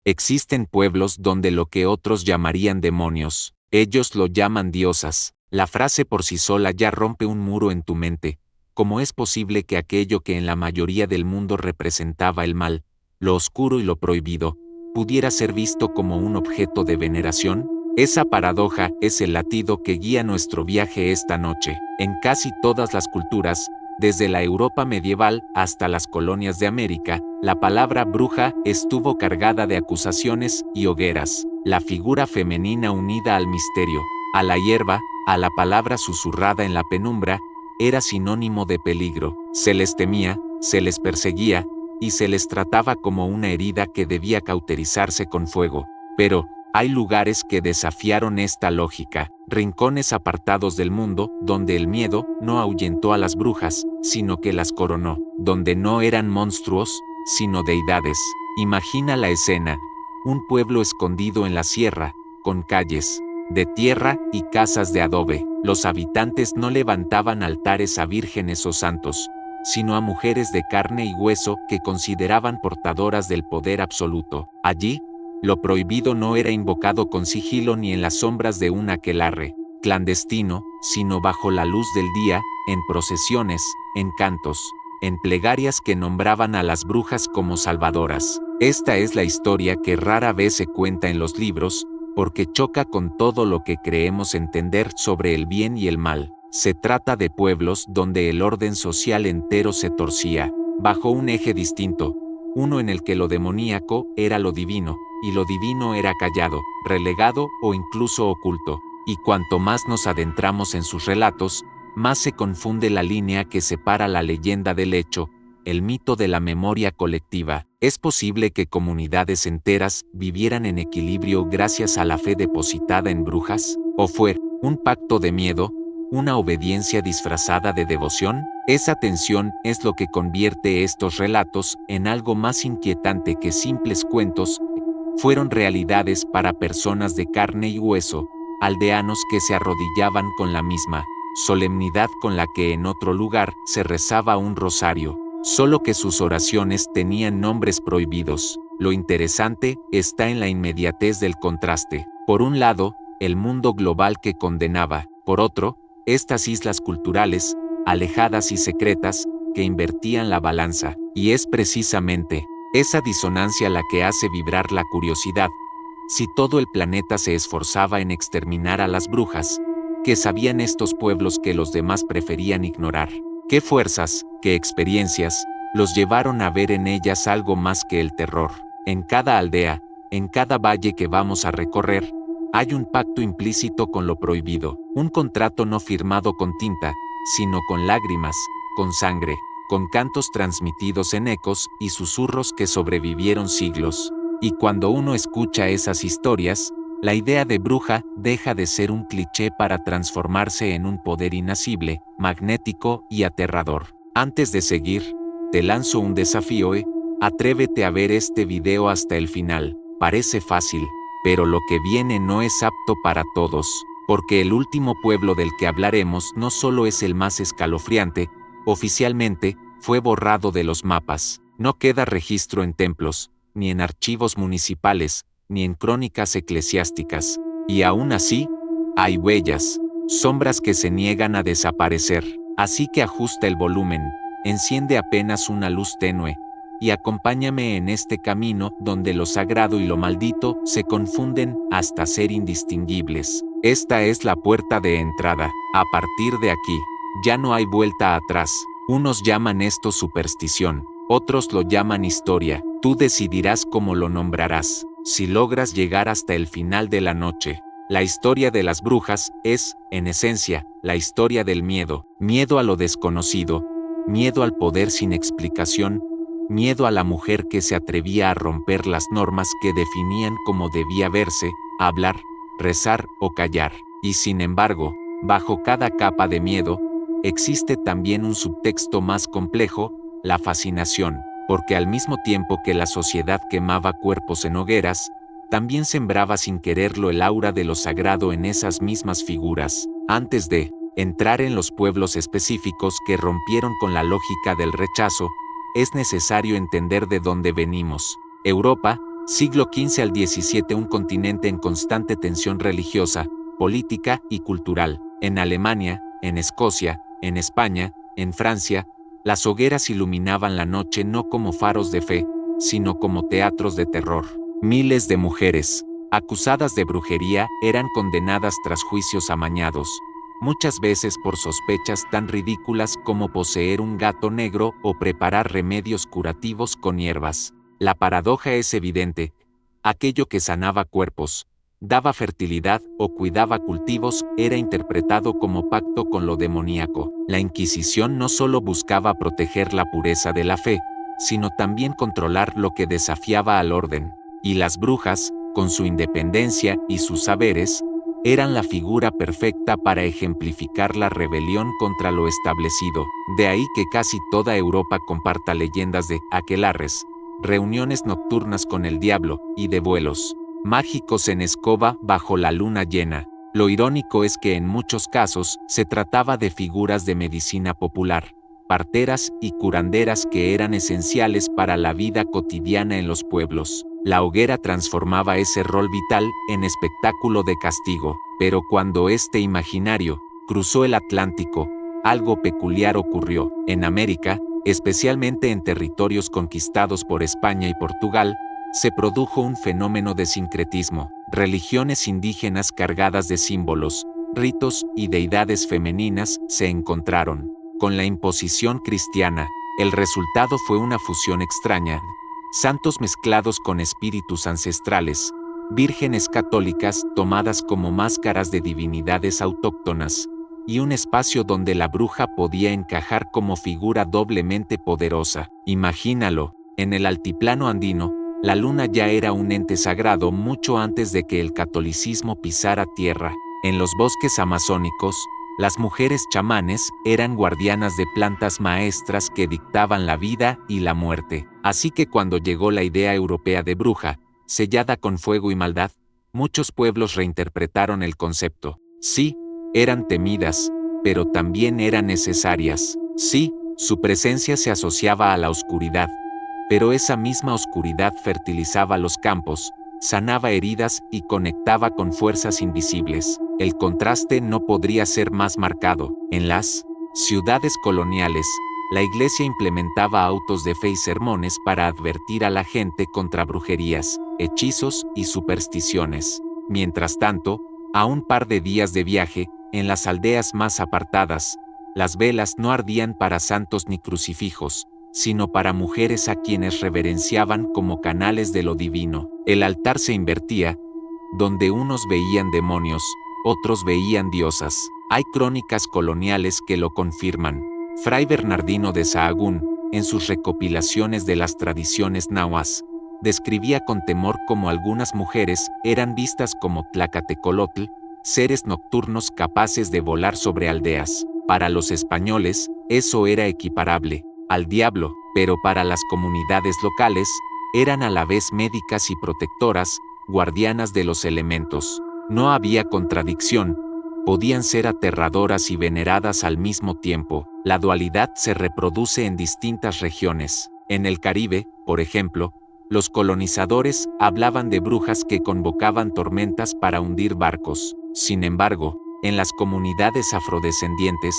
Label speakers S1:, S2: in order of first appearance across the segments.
S1: Existen pueblos donde lo que otros llamarían demonios, ellos lo llaman diosas. La frase por sí sola ya rompe un muro en tu mente. ¿Cómo es posible que aquello que en la mayoría del mundo representaba el mal, lo oscuro y lo prohibido, pudiera ser visto como un objeto de veneración? Esa paradoja es el latido que guía nuestro viaje esta noche. En casi todas las culturas, desde la Europa medieval hasta las colonias de América, la palabra bruja estuvo cargada de acusaciones y hogueras. La figura femenina unida al misterio, a la hierba, a la palabra susurrada en la penumbra, era sinónimo de peligro. Se les temía, se les perseguía, y se les trataba como una herida que debía cauterizarse con fuego. Pero, hay lugares que desafiaron esta lógica, rincones apartados del mundo, donde el miedo no ahuyentó a las brujas, sino que las coronó, donde no eran monstruos, sino deidades. Imagina la escena, un pueblo escondido en la sierra, con calles de tierra y casas de adobe. Los habitantes no levantaban altares a vírgenes o santos, sino a mujeres de carne y hueso que consideraban portadoras del poder absoluto. Allí, lo prohibido no era invocado con sigilo ni en las sombras de un aquelarre clandestino, sino bajo la luz del día, en procesiones, en cantos, en plegarias que nombraban a las brujas como salvadoras. Esta es la historia que rara vez se cuenta en los libros, porque choca con todo lo que creemos entender sobre el bien y el mal. Se trata de pueblos donde el orden social entero se torcía, bajo un eje distinto, uno en el que lo demoníaco era lo divino, y lo divino era callado, relegado o incluso oculto. Y cuanto más nos adentramos en sus relatos, más se confunde la línea que separa la leyenda del hecho, el mito de la memoria colectiva. ¿Es posible que comunidades enteras vivieran en equilibrio gracias a la fe depositada en brujas? ¿O fue un pacto de miedo, una obediencia disfrazada de devoción? Esa tensión es lo que convierte estos relatos en algo más inquietante que simples cuentos. Fueron realidades para personas de carne y hueso, aldeanos que se arrodillaban con la misma solemnidad con la que en otro lugar se rezaba un rosario, solo que sus oraciones tenían nombres prohibidos. Lo interesante está en la inmediatez del contraste. Por un lado, el mundo global que condenaba, por otro, estas islas culturales, alejadas y secretas, que invertían la balanza. Y es precisamente esa disonancia la que hace vibrar la curiosidad. Si todo el planeta se esforzaba en exterminar a las brujas, ¿qué sabían estos pueblos que los demás preferían ignorar? ¿Qué fuerzas, qué experiencias, los llevaron a ver en ellas algo más que el terror? En cada aldea, en cada valle que vamos a recorrer, hay un pacto implícito con lo prohibido, un contrato no firmado con tinta, sino con lágrimas, con sangre, con cantos transmitidos en ecos y susurros que sobrevivieron siglos. Y cuando uno escucha esas historias, la idea de bruja deja de ser un cliché para transformarse en un poder inasible, magnético y aterrador. Antes de seguir, te lanzo un desafío. Atrévete a ver este video hasta el final. Parece fácil, pero lo que viene no es apto para todos, porque el último pueblo del que hablaremos no solo es el más escalofriante, oficialmente, fue borrado de los mapas. No queda registro en templos, ni en archivos municipales, ni en crónicas eclesiásticas. Y aún así, hay huellas, sombras que se niegan a desaparecer. Así que ajusta el volumen, enciende apenas una luz tenue, y acompáñame en este camino donde lo sagrado y lo maldito se confunden hasta ser indistinguibles. Esta es la puerta de entrada. A partir de aquí, ya no hay vuelta atrás. Unos llaman esto superstición, otros lo llaman historia. Tú decidirás cómo lo nombrarás. Si logras llegar hasta el final de la noche, la historia de las brujas es, en esencia, la historia del miedo. Miedo a lo desconocido, miedo al poder sin explicación, miedo a la mujer que se atrevía a romper las normas que definían cómo debía verse, hablar, rezar o callar. Y sin embargo, bajo cada capa de miedo, existe también un subtexto más complejo, la fascinación, porque al mismo tiempo que la sociedad quemaba cuerpos en hogueras, también sembraba sin quererlo el aura de lo sagrado en esas mismas figuras. Antes de entrar en los pueblos específicos que rompieron con la lógica del rechazo, es necesario entender de dónde venimos. Europa, Siglo XV al XVII, un continente en constante tensión religiosa, política y cultural. En Alemania, en Escocia, en España, en Francia, las hogueras iluminaban la noche no como faros de fe, sino como teatros de terror. Miles de mujeres, acusadas de brujería, eran condenadas tras juicios amañados, muchas veces por sospechas tan ridículas como poseer un gato negro o preparar remedios curativos con hierbas. La paradoja es evidente: aquello que sanaba cuerpos, daba fertilidad o cuidaba cultivos era interpretado como pacto con lo demoníaco. La Inquisición no solo buscaba proteger la pureza de la fe, sino también controlar lo que desafiaba al orden. Y las brujas, con su independencia y sus saberes, eran la figura perfecta para ejemplificar la rebelión contra lo establecido. De ahí que casi toda Europa comparta leyendas de aquelarres, reuniones nocturnas con el diablo, y de vuelos mágicos en escoba bajo la luna llena. Lo irónico es que en muchos casos se trataba de figuras de medicina popular, parteras y curanderas que eran esenciales para la vida cotidiana en los pueblos. La hoguera transformaba ese rol vital en espectáculo de castigo, pero cuando este imaginario cruzó el Atlántico, algo peculiar ocurrió. En América, especialmente en territorios conquistados por España y Portugal, se produjo un fenómeno de sincretismo. Religiones indígenas cargadas de símbolos, ritos y deidades femeninas se encontraron con la imposición cristiana. El resultado fue una fusión extraña: santos mezclados con espíritus ancestrales, vírgenes católicas tomadas como máscaras de divinidades autóctonas, y un espacio donde la bruja podía encajar como figura doblemente poderosa. Imagínalo, en el altiplano andino, la luna ya era un ente sagrado mucho antes de que el catolicismo pisara tierra. En los bosques amazónicos, las mujeres chamanes eran guardianas de plantas maestras que dictaban la vida y la muerte. Así que cuando llegó la idea europea de bruja, sellada con fuego y maldad, muchos pueblos reinterpretaron el concepto. Sí, eran temidas, pero también eran necesarias. Sí, su presencia se asociaba a la oscuridad, pero esa misma oscuridad fertilizaba los campos, sanaba heridas y conectaba con fuerzas invisibles. El contraste no podría ser más marcado. En las ciudades coloniales, la iglesia implementaba autos de fe y sermones para advertir a la gente contra brujerías, hechizos y supersticiones. Mientras tanto, a un par de días de viaje, en las aldeas más apartadas, las velas no ardían para santos ni crucifijos, sino para mujeres a quienes reverenciaban como canales de lo divino. El altar se invertía: donde unos veían demonios, otros veían diosas. Hay crónicas coloniales que lo confirman. Fray Bernardino de Sahagún, en sus recopilaciones de las tradiciones nahuas, describía con temor cómo algunas mujeres eran vistas como tlacatecolotl, seres nocturnos capaces de volar sobre aldeas. Para los españoles, eso era equiparable al diablo, pero para las comunidades locales, eran a la vez médicas y protectoras, guardianas de los elementos. No había contradicción, podían ser aterradoras y veneradas al mismo tiempo. La dualidad se reproduce en distintas regiones. En el Caribe, por ejemplo, los colonizadores hablaban de brujas que convocaban tormentas para hundir barcos. Sin embargo, en las comunidades afrodescendientes,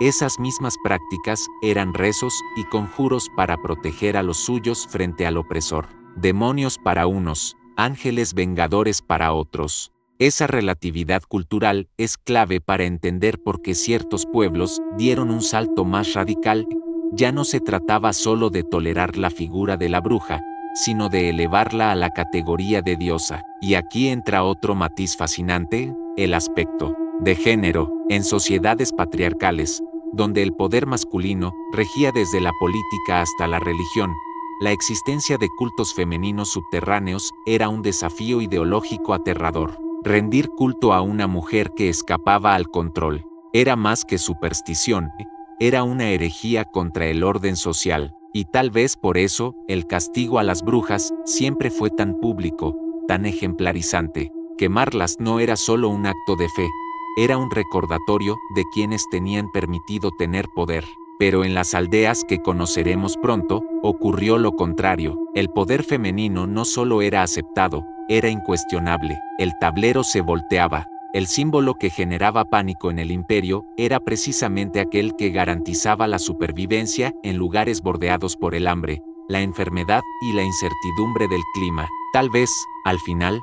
S1: esas mismas prácticas eran rezos y conjuros para proteger a los suyos frente al opresor. Demonios para unos, ángeles vengadores para otros. Esa relatividad cultural es clave para entender por qué ciertos pueblos dieron un salto más radical. Ya no se trataba solo de tolerar la figura de la bruja, sino de elevarla a la categoría de diosa. Y aquí entra otro matiz fascinante: el aspecto de género. En sociedades patriarcales, donde el poder masculino regía desde la política hasta la religión, la existencia de cultos femeninos subterráneos era un desafío ideológico aterrador. Rendir culto a una mujer que escapaba al control era más que superstición, era una herejía contra el orden social. Y tal vez por eso, el castigo a las brujas siempre fue tan público, tan ejemplarizante. Quemarlas no era solo un acto de fe, era un recordatorio de quienes tenían permitido tener poder. Pero en las aldeas que conoceremos pronto, ocurrió lo contrario. El poder femenino no solo era aceptado, era incuestionable. El tablero se volteaba. El símbolo que generaba pánico en el imperio era precisamente aquel que garantizaba la supervivencia en lugares bordeados por el hambre, la enfermedad y la incertidumbre del clima. Tal vez, al final,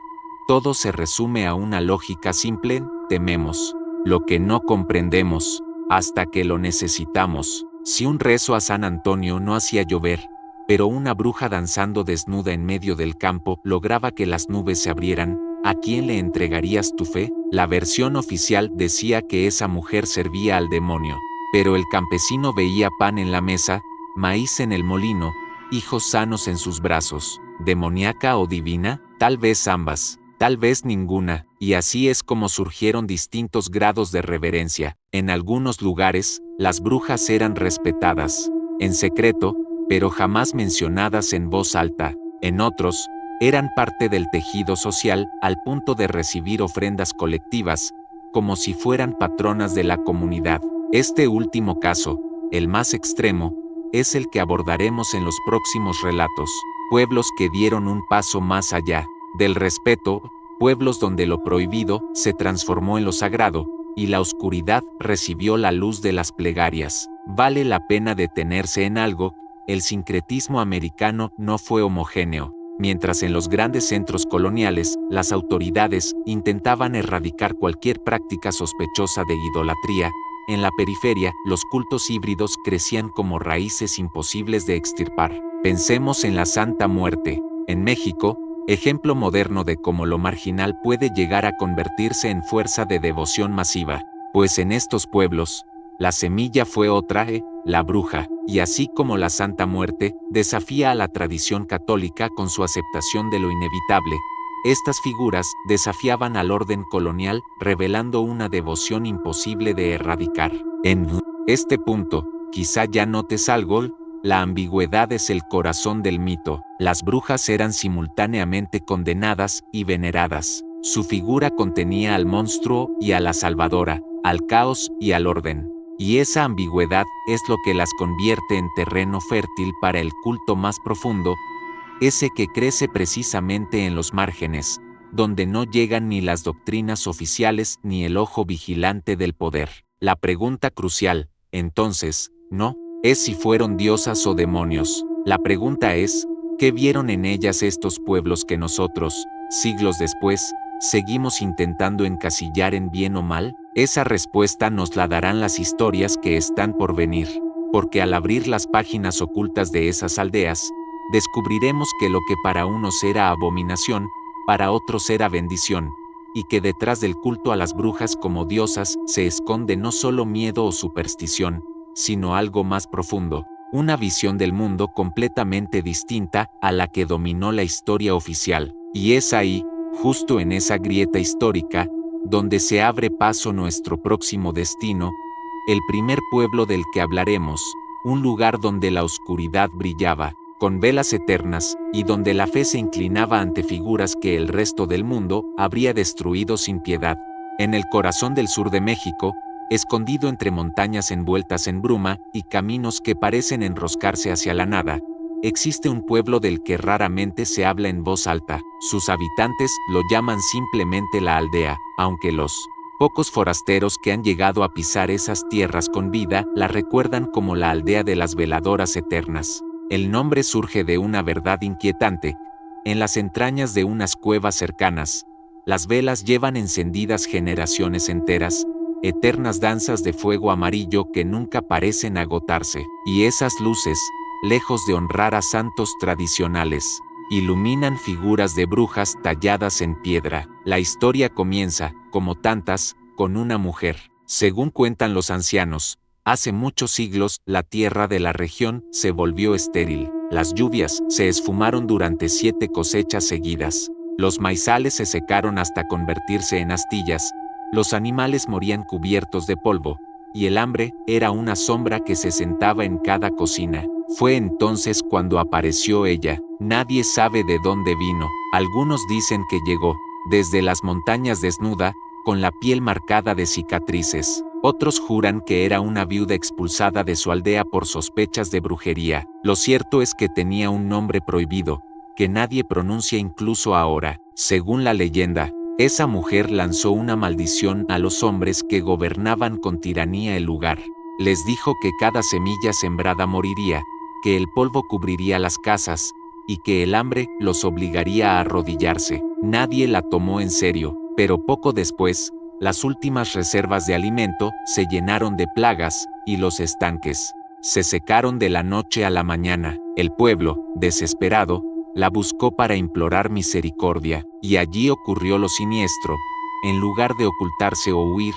S1: todo se resume a una lógica simple: tememos lo que no comprendemos hasta que lo necesitamos. Si un rezo a San Antonio no hacía llover, pero una bruja danzando desnuda en medio del campo lograba que las nubes se abrieran, ¿a quién le entregarías tu fe? La versión oficial decía que esa mujer servía al demonio, pero el campesino veía pan en la mesa, maíz en el molino, hijos sanos en sus brazos. ¿Demoníaca o divina? Tal vez ambas, tal vez ninguna, y así es como surgieron distintos grados de reverencia. En algunos lugares, las brujas eran respetadas, en secreto, pero jamás mencionadas en voz alta. En otros, eran parte del tejido social al punto de recibir ofrendas colectivas, como si fueran patronas de la comunidad. Este último caso, el más extremo, es el que abordaremos en los próximos relatos. Pueblos que dieron un paso más allá del respeto, pueblos donde lo prohibido se transformó en lo sagrado, y la oscuridad recibió la luz de las plegarias. Vale la pena detenerse en algo: el sincretismo americano no fue homogéneo. Mientras en los grandes centros coloniales, las autoridades intentaban erradicar cualquier práctica sospechosa de idolatría, en la periferia, los cultos híbridos crecían como raíces imposibles de extirpar. Pensemos en la Santa Muerte, en México, ejemplo moderno de cómo lo marginal puede llegar a convertirse en fuerza de devoción masiva, pues en estos pueblos, la semilla fue otra, la bruja, y así como la Santa Muerte desafía a la tradición católica con su aceptación de lo inevitable, estas figuras desafiaban al orden colonial, revelando una devoción imposible de erradicar. En este punto, quizá ya notes algo: la ambigüedad es el corazón del mito. Las brujas eran simultáneamente condenadas y veneradas. Su figura contenía al monstruo y a la salvadora, al caos y al orden. Y esa ambigüedad es lo que las convierte en terreno fértil para el culto más profundo, ese que crece precisamente en los márgenes, donde no llegan ni las doctrinas oficiales ni el ojo vigilante del poder. La pregunta crucial, entonces, no es si fueron diosas o demonios. La pregunta es, ¿qué vieron en ellas estos pueblos que nosotros, siglos después, seguimos intentando encasillar en bien o mal? Esa respuesta nos la darán las historias que están por venir, porque al abrir las páginas ocultas de esas aldeas, descubriremos que lo que para unos era abominación, para otros era bendición, y que detrás del culto a las brujas como diosas se esconde no solo miedo o superstición, sino algo más profundo, una visión del mundo completamente distinta a la que dominó la historia oficial. Y es ahí, justo en esa grieta histórica, donde se abre paso nuestro próximo destino, el primer pueblo del que hablaremos, un lugar donde la oscuridad brillaba con velas eternas, y donde la fe se inclinaba ante figuras que el resto del mundo habría destruido sin piedad. En el corazón del sur de México, escondido entre montañas envueltas en bruma y caminos que parecen enroscarse hacia la nada, existe un pueblo del que raramente se habla en voz alta. Sus habitantes lo llaman simplemente la aldea, aunque los pocos forasteros que han llegado a pisar esas tierras con vida la recuerdan como la aldea de las veladoras eternas. El nombre surge de una verdad inquietante: en las entrañas de unas cuevas cercanas, las velas llevan encendidas generaciones enteras, eternas danzas de fuego amarillo que nunca parecen agotarse. Y esas luces, lejos de honrar a santos tradicionales, iluminan figuras de brujas talladas en piedra. La historia comienza, como tantas, con una mujer. Según cuentan los ancianos, hace muchos siglos la tierra de la región se volvió estéril. Las lluvias se esfumaron durante 7 cosechas seguidas. Los maizales se secaron hasta convertirse en astillas. Los animales morían cubiertos de polvo, y el hambre era una sombra que se sentaba en cada cocina. Fue entonces cuando apareció ella. Nadie sabe de dónde vino. Algunos dicen que llegó desde las montañas desnuda, con la piel marcada de cicatrices. Otros juran que era una viuda expulsada de su aldea por sospechas de brujería. Lo cierto es que tenía un nombre prohibido, que nadie pronuncia incluso ahora. Según la leyenda, esa mujer lanzó una maldición a los hombres que gobernaban con tiranía el lugar. Les dijo que cada semilla sembrada moriría, que el polvo cubriría las casas, y que el hambre los obligaría a arrodillarse. Nadie la tomó en serio, pero poco después, las últimas reservas de alimento se llenaron de plagas, y los estanques se secaron de la noche a la mañana. El pueblo, desesperado, la buscó para implorar misericordia, y allí ocurrió lo siniestro. En lugar de ocultarse o huir,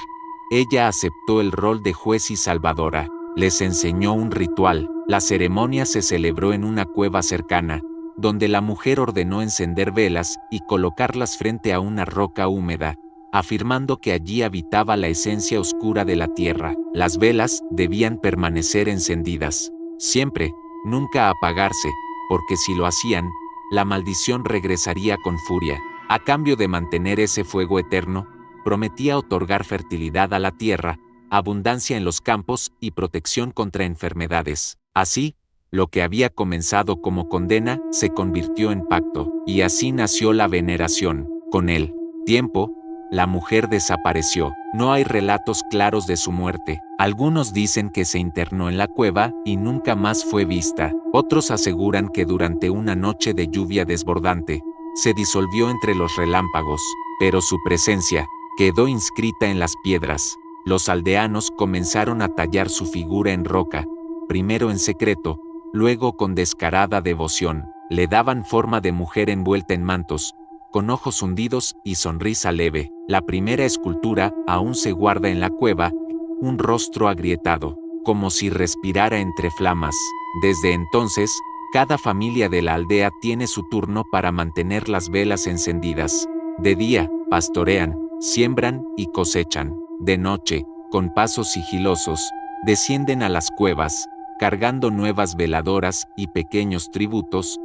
S1: ella aceptó el rol de juez y salvadora. Les enseñó un ritual. La ceremonia se celebró en una cueva cercana, donde la mujer ordenó encender velas y colocarlas frente a una roca húmeda, afirmando que allí habitaba la esencia oscura de la tierra. Las velas debían permanecer encendidas, siempre, nunca apagarse, porque si lo hacían, la maldición regresaría con furia. A cambio de mantener ese fuego eterno, prometía otorgar fertilidad a la tierra, abundancia en los campos y protección contra enfermedades. Así, lo que había comenzado como condena se convirtió en pacto, y así nació la veneración. Con el tiempo, la mujer desapareció. No hay relatos claros de su muerte. Algunos dicen que se internó en la cueva y nunca más fue vista. Otros aseguran que durante una noche de lluvia desbordante, se disolvió entre los relámpagos, pero su presencia quedó inscrita en las piedras. Los aldeanos comenzaron a tallar su figura en roca, primero en secreto, luego con descarada devoción. Le daban forma de mujer envuelta en mantos, con ojos hundidos y sonrisa leve. La primera escultura aún se guarda en la cueva, un rostro agrietado, como si respirara entre flamas. Desde entonces, cada familia de la aldea tiene su turno para mantener las velas encendidas. De día, pastorean, siembran y cosechan. De noche, con pasos sigilosos, descienden a las cuevas, cargando nuevas veladoras y pequeños tributos,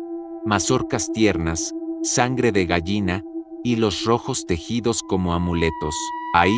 S1: mazorcas tiernas, sangre de gallina, hilos rojos tejidos como amuletos. Ahí,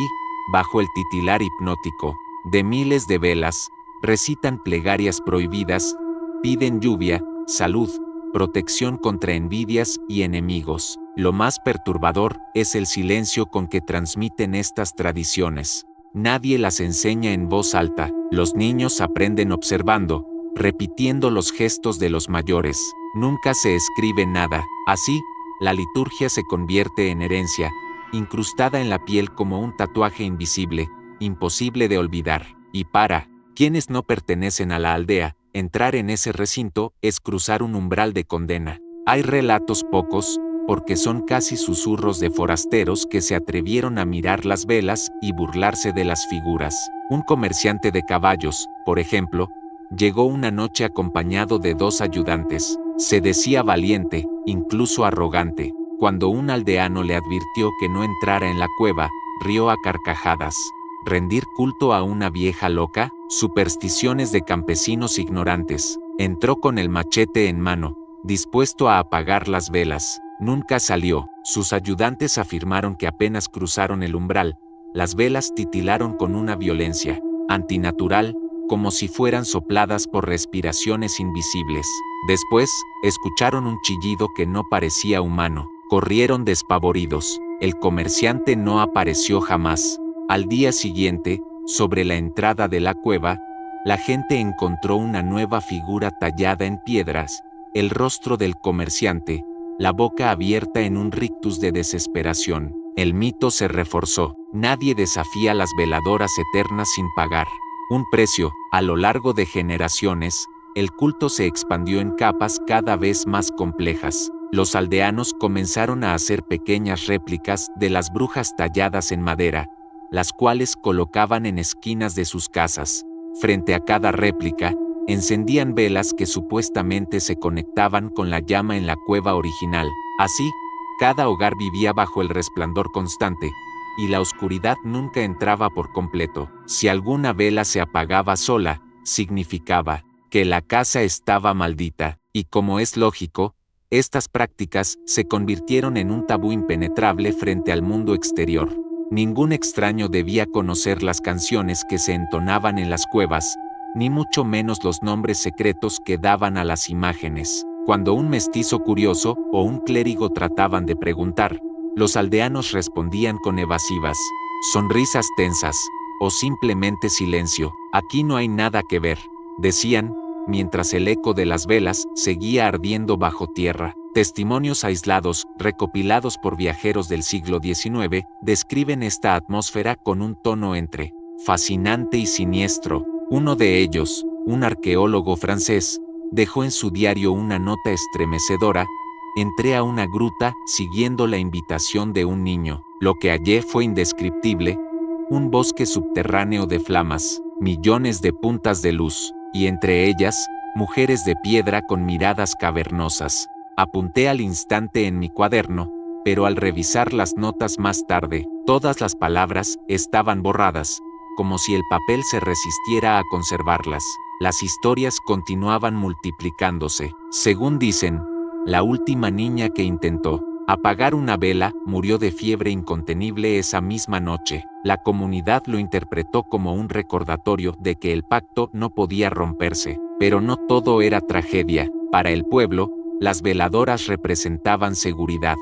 S1: bajo el titilar hipnótico de miles de velas, recitan plegarias prohibidas, piden lluvia, salud, protección contra envidias y enemigos. Lo más perturbador es el silencio con que transmiten estas tradiciones. Nadie las enseña en voz alta. Los niños aprenden observando, repitiendo los gestos de los mayores. Nunca se escribe nada. Así, la liturgia se convierte en herencia, incrustada en la piel como un tatuaje invisible, imposible de olvidar. Y para quienes no pertenecen a la aldea, entrar en ese recinto es cruzar un umbral de condena. Hay relatos pocos, porque son casi susurros de forasteros que se atrevieron a mirar las velas y burlarse de las figuras. Un comerciante de caballos, por ejemplo, llegó una noche acompañado de 2 ayudantes. Se decía valiente, incluso arrogante. Cuando un aldeano le advirtió que no entrara en la cueva, rió a carcajadas. ¿Rendir culto a una vieja loca? Supersticiones de campesinos ignorantes. Entró con el machete en mano, dispuesto a apagar las velas. Nunca salió. Sus ayudantes afirmaron que apenas cruzaron el umbral, las velas titilaron con una violencia antinatural, como si fueran sopladas por respiraciones invisibles. Después, escucharon un chillido que no parecía humano. Corrieron despavoridos. El comerciante no apareció jamás. Al día siguiente, sobre la entrada de la cueva, la gente encontró una nueva figura tallada en piedras, el rostro del comerciante, la boca abierta en un rictus de desesperación. El mito se reforzó. Nadie desafía las veladoras eternas sin pagar un precio. A lo largo de generaciones, el culto se expandió en capas cada vez más complejas. Los aldeanos comenzaron a hacer pequeñas réplicas de las brujas talladas en madera, las cuales colocaban en esquinas de sus casas. Frente a cada réplica, encendían velas que supuestamente se conectaban con la llama en la cueva original. Así, cada hogar vivía bajo el resplandor constante, y la oscuridad nunca entraba por completo. Si alguna vela se apagaba sola, significaba que la casa estaba maldita, y como es lógico, estas prácticas se convirtieron en un tabú impenetrable frente al mundo exterior. Ningún extraño debía conocer las canciones que se entonaban en las cuevas, ni mucho menos los nombres secretos que daban a las imágenes. Cuando un mestizo curioso o un clérigo trataban de preguntar, los aldeanos respondían con evasivas, sonrisas tensas, o simplemente silencio. Aquí no hay nada que ver, decían, mientras el eco de las velas seguía ardiendo bajo tierra. Testimonios aislados, recopilados por viajeros del siglo XIX, describen esta atmósfera con un tono entre fascinante y siniestro. Uno de ellos, un arqueólogo francés, dejó en su diario una nota estremecedora: entré a una gruta siguiendo la invitación de un niño. Lo que hallé fue indescriptible, un bosque subterráneo de flamas, millones de puntas de luz, y entre ellas, mujeres de piedra con miradas cavernosas. Apunté al instante en mi cuaderno, pero al revisar las notas más tarde, todas las palabras estaban borradas, como si el papel se resistiera a conservarlas. Las historias continuaban multiplicándose. Según dicen, la última niña que intentó apagar una vela murió de fiebre incontenible esa misma noche. La comunidad lo interpretó como un recordatorio de que el pacto no podía romperse. Pero no todo era tragedia. Para el pueblo, las veladoras representaban seguridad.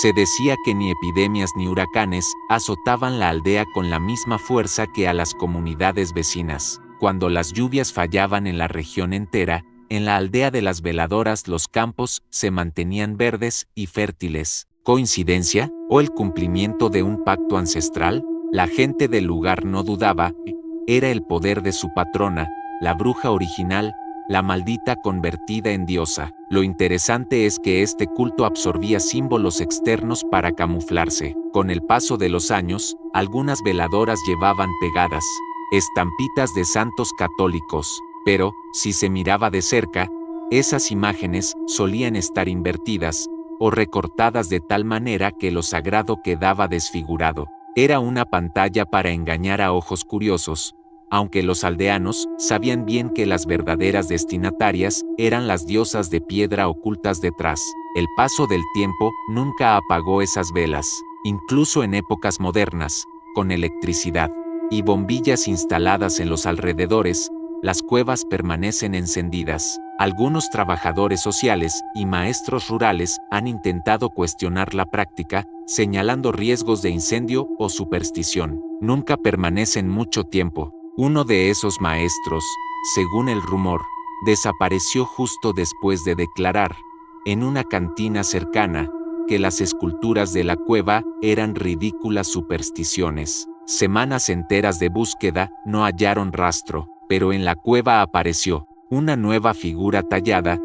S1: Se decía que ni epidemias ni huracanes azotaban la aldea con la misma fuerza que a las comunidades vecinas. Cuando las lluvias fallaban en la región entera, en la aldea de las veladoras los campos se mantenían verdes y fértiles. ¿Coincidencia? ¿O el cumplimiento de un pacto ancestral? La gente del lugar no dudaba. Era el poder de su patrona, la bruja original, la maldita convertida en diosa. Lo interesante es que este culto absorbía símbolos externos para camuflarse. Con el paso de los años, algunas veladoras llevaban pegadas estampitas de santos católicos, pero, si se miraba de cerca, esas imágenes solían estar invertidas o recortadas de tal manera que lo sagrado quedaba desfigurado. Era una pantalla para engañar a ojos curiosos, aunque los aldeanos sabían bien que las verdaderas destinatarias eran las diosas de piedra ocultas detrás. El paso del tiempo nunca apagó esas velas, incluso en épocas modernas, con electricidad y bombillas instaladas en los alrededores, las cuevas permanecen encendidas. Algunos trabajadores sociales y maestros rurales han intentado cuestionar la práctica, señalando riesgos de incendio o superstición. Nunca permanecen mucho tiempo. Uno de esos maestros, según el rumor, desapareció justo después de declarar, en una cantina cercana, que las esculturas de la cueva eran ridículas supersticiones. Semanas enteras de búsqueda no hallaron rastro, pero en la cueva apareció una nueva figura tallada,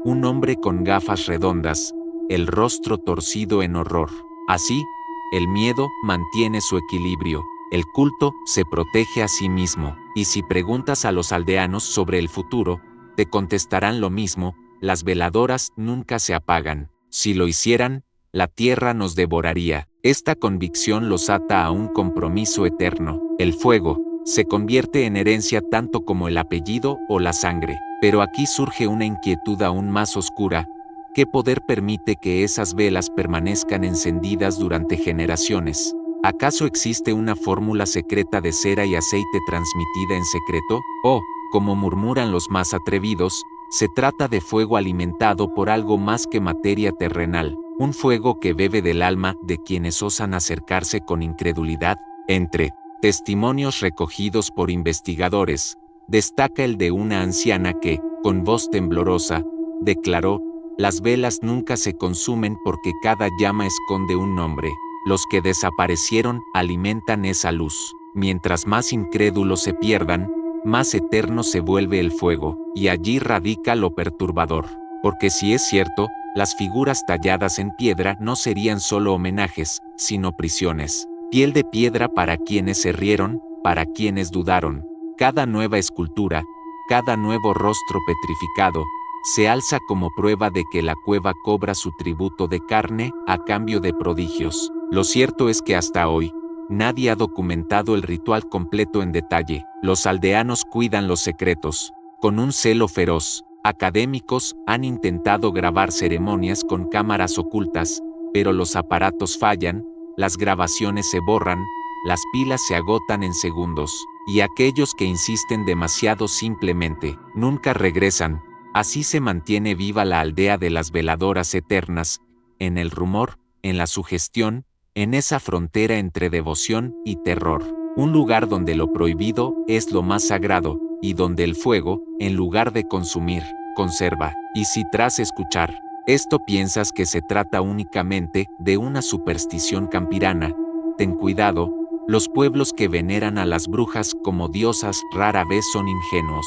S1: un hombre con gafas redondas, el rostro torcido en horror. Así, el miedo mantiene su equilibrio. El culto se protege a sí mismo, y si preguntas a los aldeanos sobre el futuro, te contestarán lo mismo: las veladoras nunca se apagan. Si lo hicieran, la tierra nos devoraría. Esta convicción los ata a un compromiso eterno. El fuego se convierte en herencia tanto como el apellido o la sangre. Pero aquí surge una inquietud aún más oscura: ¿qué poder permite que esas velas permanezcan encendidas durante generaciones? ¿Acaso existe una fórmula secreta de cera y aceite transmitida en secreto? O, como murmuran los más atrevidos, se trata de fuego alimentado por algo más que materia terrenal, un fuego que bebe del alma de quienes osan acercarse con incredulidad. Entre testimonios recogidos por investigadores, destaca el de una anciana que, con voz temblorosa, declaró: las velas nunca se consumen porque cada llama esconde un nombre. Los que desaparecieron alimentan esa luz. Mientras más incrédulos se pierdan, más eterno se vuelve el fuego, y allí radica lo perturbador. Porque si es cierto, las figuras talladas en piedra no serían solo homenajes, sino prisiones. Piel de piedra para quienes se rieron, para quienes dudaron. Cada nueva escultura, cada nuevo rostro petrificado, se alza como prueba de que la cueva cobra su tributo de carne a cambio de prodigios. Lo cierto es que hasta hoy, nadie ha documentado el ritual completo en detalle. Los aldeanos cuidan los secretos con un celo feroz. Académicos han intentado grabar ceremonias con cámaras ocultas, pero los aparatos fallan, las grabaciones se borran, las pilas se agotan en segundos, y aquellos que insisten demasiado simplemente, nunca regresan. Así se mantiene viva la aldea de las veladoras eternas, en el rumor, en la sugestión, en esa frontera entre devoción y terror. Un lugar donde lo prohibido es lo más sagrado, y donde el fuego, en lugar de consumir, conserva. Y si tras escuchar esto piensas que se trata únicamente de una superstición campirana, ten cuidado, los pueblos que veneran a las brujas como diosas rara vez son ingenuos.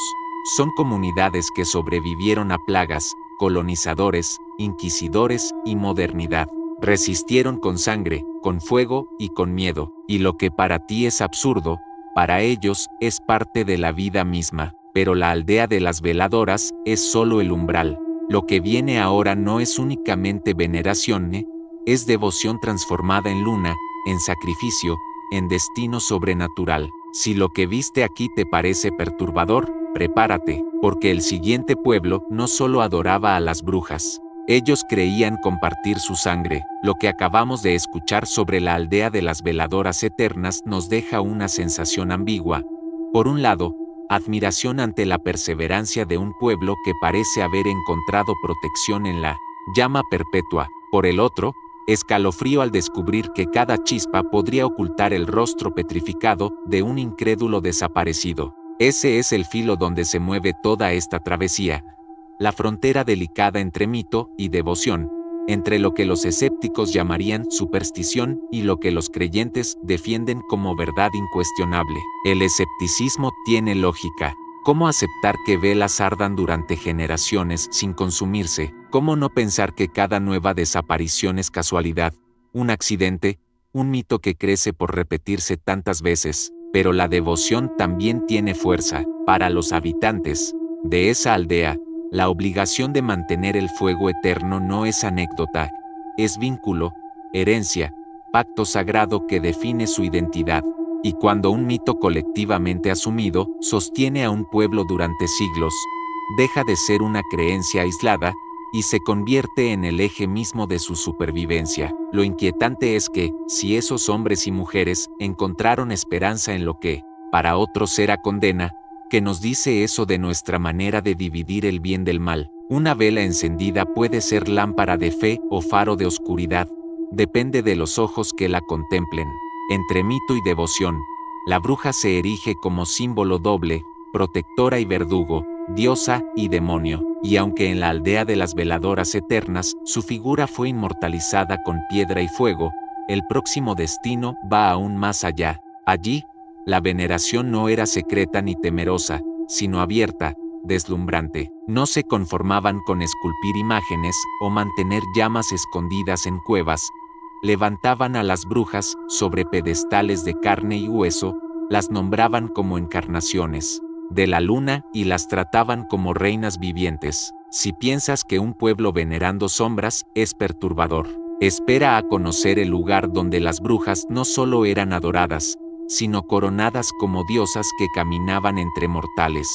S1: Son comunidades que sobrevivieron a plagas, colonizadores, inquisidores y modernidad. Resistieron con sangre, con fuego y con miedo, y lo que para ti es absurdo, para ellos es parte de la vida misma. Pero la aldea de las veladoras es solo el umbral. Lo que viene ahora no es únicamente veneración, es devoción transformada en luna, en sacrificio, en destino sobrenatural. Si lo que viste aquí te parece perturbador, prepárate, porque el siguiente pueblo no solo adoraba a las brujas. Ellos creían compartir su sangre. Lo que acabamos de escuchar sobre la aldea de las veladoras eternas nos deja una sensación ambigua. Por un lado, admiración ante la perseverancia de un pueblo que parece haber encontrado protección en la llama perpetua. Por el otro, escalofrío al descubrir que cada chispa podría ocultar el rostro petrificado de un incrédulo desaparecido. Ese es el filo donde se mueve toda esta travesía, la frontera delicada entre mito y devoción, entre lo que los escépticos llamarían superstición y lo que los creyentes defienden como verdad incuestionable. El escepticismo tiene lógica. ¿Cómo aceptar que velas ardan durante generaciones sin consumirse? ¿Cómo no pensar que cada nueva desaparición es casualidad, un accidente, un mito que crece por repetirse tantas veces? Pero la devoción también tiene fuerza. Para los habitantes de esa aldea, la obligación de mantener el fuego eterno no es anécdota, es vínculo, herencia, pacto sagrado que define su identidad. Y cuando un mito colectivamente asumido sostiene a un pueblo durante siglos, deja de ser una creencia aislada y se convierte en el eje mismo de su supervivencia. Lo inquietante es que, si esos hombres y mujeres encontraron esperanza en lo que, para otros era condena, ¿qué nos dice eso de nuestra manera de dividir el bien del mal? Una vela encendida puede ser lámpara de fe o faro de oscuridad, depende de los ojos que la contemplen. Entre mito y devoción, la bruja se erige como símbolo doble, protectora y verdugo, diosa y demonio, y aunque en la aldea de las veladoras eternas su figura fue inmortalizada con piedra y fuego, el próximo destino va aún más allá. Allí, la veneración no era secreta ni temerosa, sino abierta, deslumbrante. No se conformaban con esculpir imágenes o mantener llamas escondidas en cuevas. Levantaban a las brujas sobre pedestales de carne y hueso, las nombraban como encarnaciones de la luna y las trataban como reinas vivientes. Si piensas que un pueblo venerando sombras es perturbador, espera a conocer el lugar donde las brujas no solo eran adoradas, sino coronadas como diosas que caminaban entre mortales.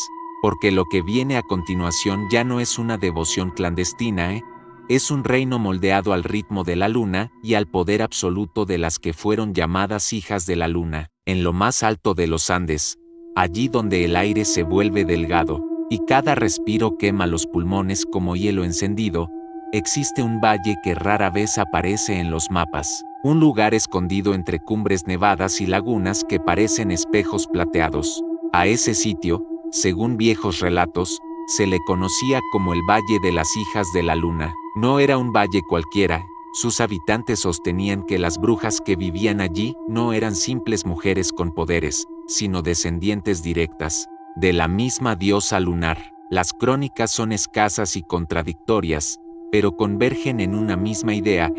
S1: Porque lo que viene a continuación ya no es una devoción clandestina, es un reino moldeado al ritmo de la luna y al poder absoluto de las que fueron llamadas hijas de la luna. En lo más alto de los Andes, allí donde el aire se vuelve delgado, y cada respiro quema los pulmones como hielo encendido, existe un valle que rara vez aparece en los mapas, un lugar escondido entre cumbres nevadas y lagunas que parecen espejos plateados. A ese sitio, según viejos relatos, se le conocía como el Valle de las Hijas de la Luna. No era un valle cualquiera, sus habitantes sostenían que las brujas que vivían allí no eran simples mujeres con poderes, sino descendientes directas de la misma diosa lunar. Las crónicas son escasas y contradictorias, pero convergen en una misma idea.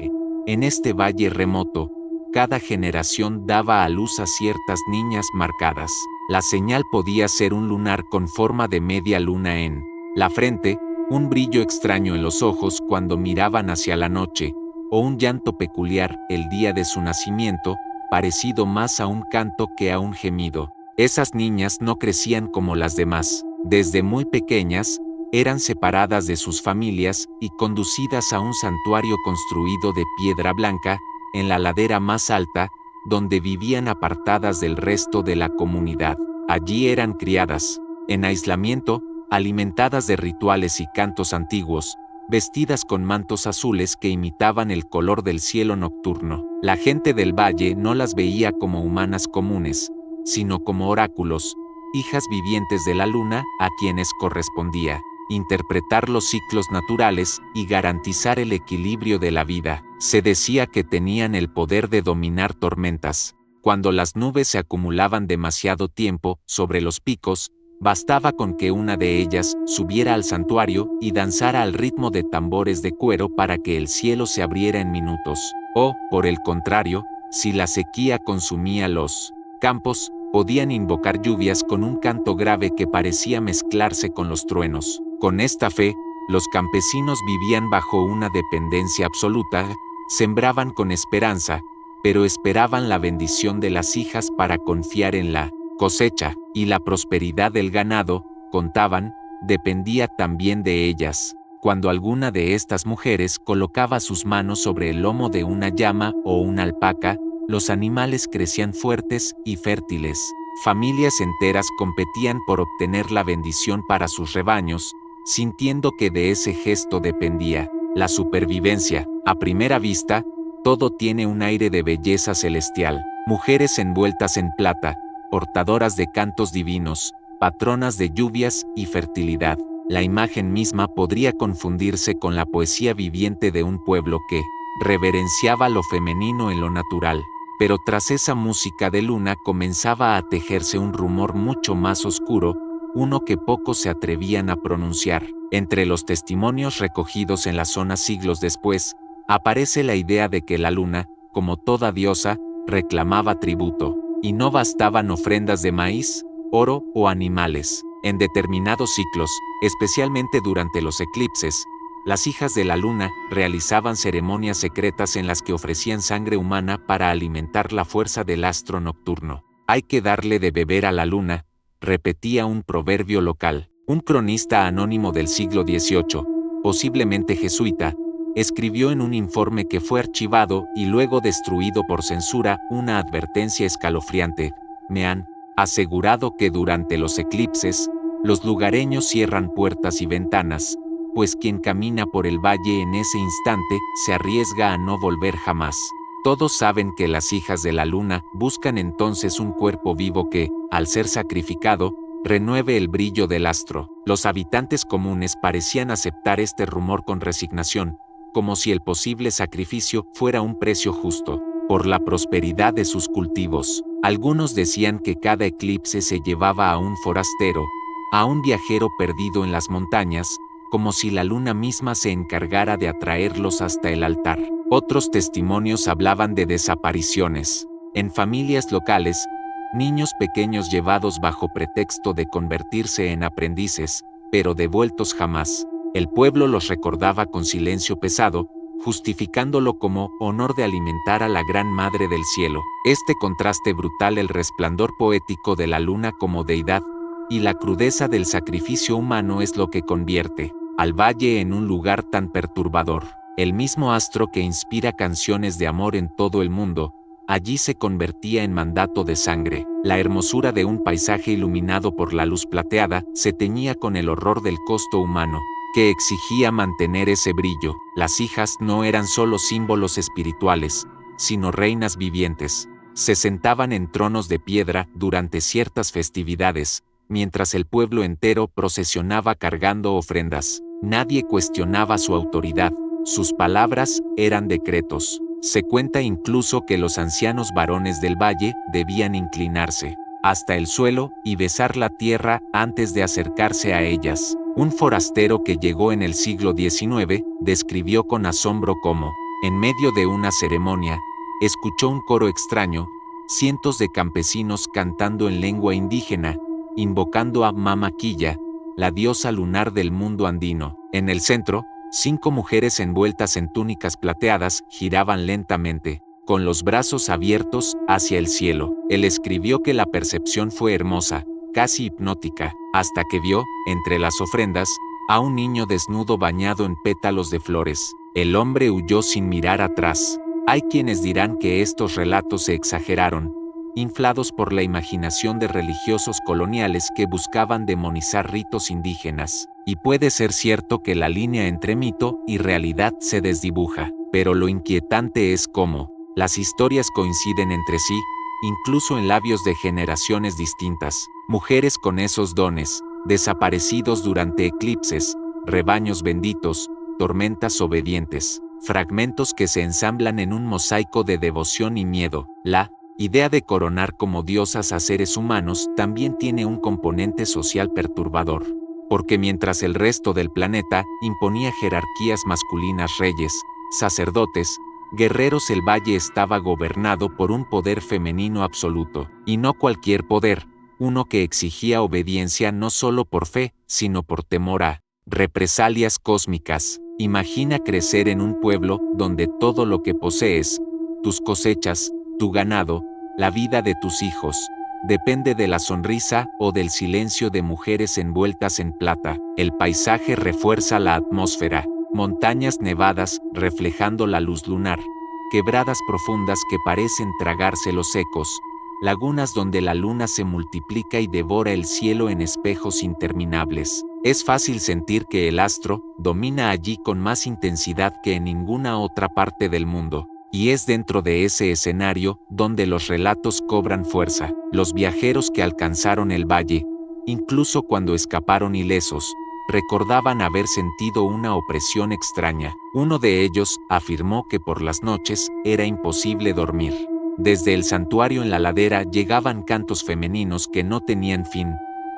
S1: En este valle remoto, cada generación daba a luz a ciertas niñas marcadas. La señal podía ser un lunar con forma de media luna en la frente, un brillo extraño en los ojos cuando miraban hacia la noche, o un llanto peculiar el día de su nacimiento, parecido más a un canto que a un gemido. Esas niñas no crecían como las demás. Desde muy pequeñas, eran separadas de sus familias y conducidas a un santuario construido de piedra blanca, en la ladera más alta, donde vivían apartadas del resto de la comunidad. Allí eran criadas, en aislamiento, alimentadas de rituales y cantos antiguos, vestidas con mantos azules que imitaban el color del cielo nocturno. La gente del valle no las veía como humanas comunes, sino como oráculos, hijas vivientes de la luna, a quienes correspondía interpretar los ciclos naturales y garantizar el equilibrio de la vida. Se decía que tenían el poder de dominar tormentas. Cuando las nubes se acumulaban demasiado tiempo sobre los picos, bastaba con que una de ellas subiera al santuario y danzara al ritmo de tambores de cuero para que el cielo se abriera en minutos. O, por el contrario, si la sequía consumía los campos, podían invocar lluvias con un canto grave que parecía mezclarse con los truenos. Con esta fe, los campesinos vivían bajo una dependencia absoluta, sembraban con esperanza, pero esperaban la bendición de las hijas para confiar en la cosecha, y la prosperidad del ganado, contaban, dependía también de ellas. Cuando alguna de estas mujeres colocaba sus manos sobre el lomo de una llama o una alpaca, los animales crecían fuertes y fértiles. Familias enteras competían por obtener la bendición para sus rebaños, sintiendo que de ese gesto dependía la supervivencia. A primera vista, todo tiene un aire de belleza celestial. Mujeres envueltas en plata, portadoras de cantos divinos, patronas de lluvias y fertilidad. La imagen misma podría confundirse con la poesía viviente de un pueblo que reverenciaba lo femenino en lo natural. Pero tras esa música de luna comenzaba a tejerse un rumor mucho más oscuro, uno que pocos se atrevían a pronunciar. Entre los testimonios recogidos en la zona siglos después, aparece la idea de que la luna, como toda diosa, reclamaba tributo, y no bastaban ofrendas de maíz, oro o animales. En determinados ciclos, especialmente durante los eclipses, las hijas de la luna realizaban ceremonias secretas en las que ofrecían sangre humana para alimentar la fuerza del astro nocturno. Hay que darle de beber a la luna, repetía un proverbio local. Un cronista anónimo del siglo XVIII, posiblemente jesuita, escribió en un informe que fue archivado y luego destruido por censura una advertencia escalofriante: me han asegurado que durante los eclipses, los lugareños cierran puertas y ventanas, pues quien camina por el valle en ese instante se arriesga a no volver jamás. Todos saben que las hijas de la luna buscan entonces un cuerpo vivo que, al ser sacrificado, renueve el brillo del astro. Los habitantes comunes parecían aceptar este rumor con resignación, como si el posible sacrificio fuera un precio justo por la prosperidad de sus cultivos. Algunos decían que cada eclipse se llevaba a un forastero, a un viajero perdido en las montañas, como si la luna misma se encargara de atraerlos hasta el altar. Otros testimonios hablaban de desapariciones. En familias locales, niños pequeños llevados bajo pretexto de convertirse en aprendices, pero devueltos jamás. El pueblo los recordaba con silencio pesado, justificándolo como honor de alimentar a la Gran Madre del Cielo. Este contraste brutal, el resplandor poético de la luna como deidad, y la crudeza del sacrificio humano, es lo que convierte al valle en un lugar tan perturbador. El mismo astro que inspira canciones de amor en todo el mundo, allí se convertía en mandato de sangre. La hermosura de un paisaje iluminado por la luz plateada se teñía con el horror del costo humano, que exigía mantener ese brillo. Las hijas no eran solo símbolos espirituales, sino reinas vivientes. Se sentaban en tronos de piedra durante ciertas festividades, mientras el pueblo entero procesionaba cargando ofrendas. Nadie cuestionaba su autoridad, sus palabras eran decretos. Se cuenta incluso que los ancianos varones del valle debían inclinarse hasta el suelo y besar la tierra antes de acercarse a ellas. Un forastero que llegó en el siglo XIX describió con asombro cómo, en medio de una ceremonia, escuchó un coro extraño, cientos de campesinos cantando en lengua indígena, invocando a Mama Quilla, la diosa lunar del mundo andino. En el centro, 5 mujeres envueltas en túnicas plateadas giraban lentamente, con los brazos abiertos hacia el cielo. Él escribió que la percepción fue hermosa, casi hipnótica, hasta que vio, entre las ofrendas, a un niño desnudo bañado en pétalos de flores. El hombre huyó sin mirar atrás. Hay quienes dirán que estos relatos se exageraron, inflados por la imaginación de religiosos coloniales que buscaban demonizar ritos indígenas, y puede ser cierto que la línea entre mito y realidad se desdibuja, pero lo inquietante es cómo las historias coinciden entre sí, incluso en labios de generaciones distintas, mujeres con esos dones, desaparecidos durante eclipses, rebaños benditos, tormentas obedientes, fragmentos que se ensamblan en un mosaico de devoción y miedo. La idea de coronar como diosas a seres humanos también tiene un componente social perturbador, porque mientras el resto del planeta imponía jerarquías masculinas, reyes, sacerdotes, guerreros, el valle estaba gobernado por un poder femenino absoluto, y no cualquier poder, uno que exigía obediencia no solo por fe, sino por temor a represalias cósmicas. Imagina crecer en un pueblo donde todo lo que posees, tus cosechas, tu ganado, la vida de tus hijos, depende de la sonrisa o del silencio de mujeres envueltas en plata. El paisaje refuerza la atmósfera, montañas nevadas reflejando la luz lunar, quebradas profundas que parecen tragarse los ecos, lagunas donde la luna se multiplica y devora el cielo en espejos interminables. Es fácil sentir que el astro domina allí con más intensidad que en ninguna otra parte del mundo, y es dentro de ese escenario donde los relatos cobran fuerza. Los viajeros que alcanzaron el valle, incluso cuando escaparon ilesos, recordaban haber sentido una opresión extraña. Uno de ellos afirmó que por las noches era imposible dormir. Desde el santuario en la ladera llegaban cantos femeninos que no tenían fin,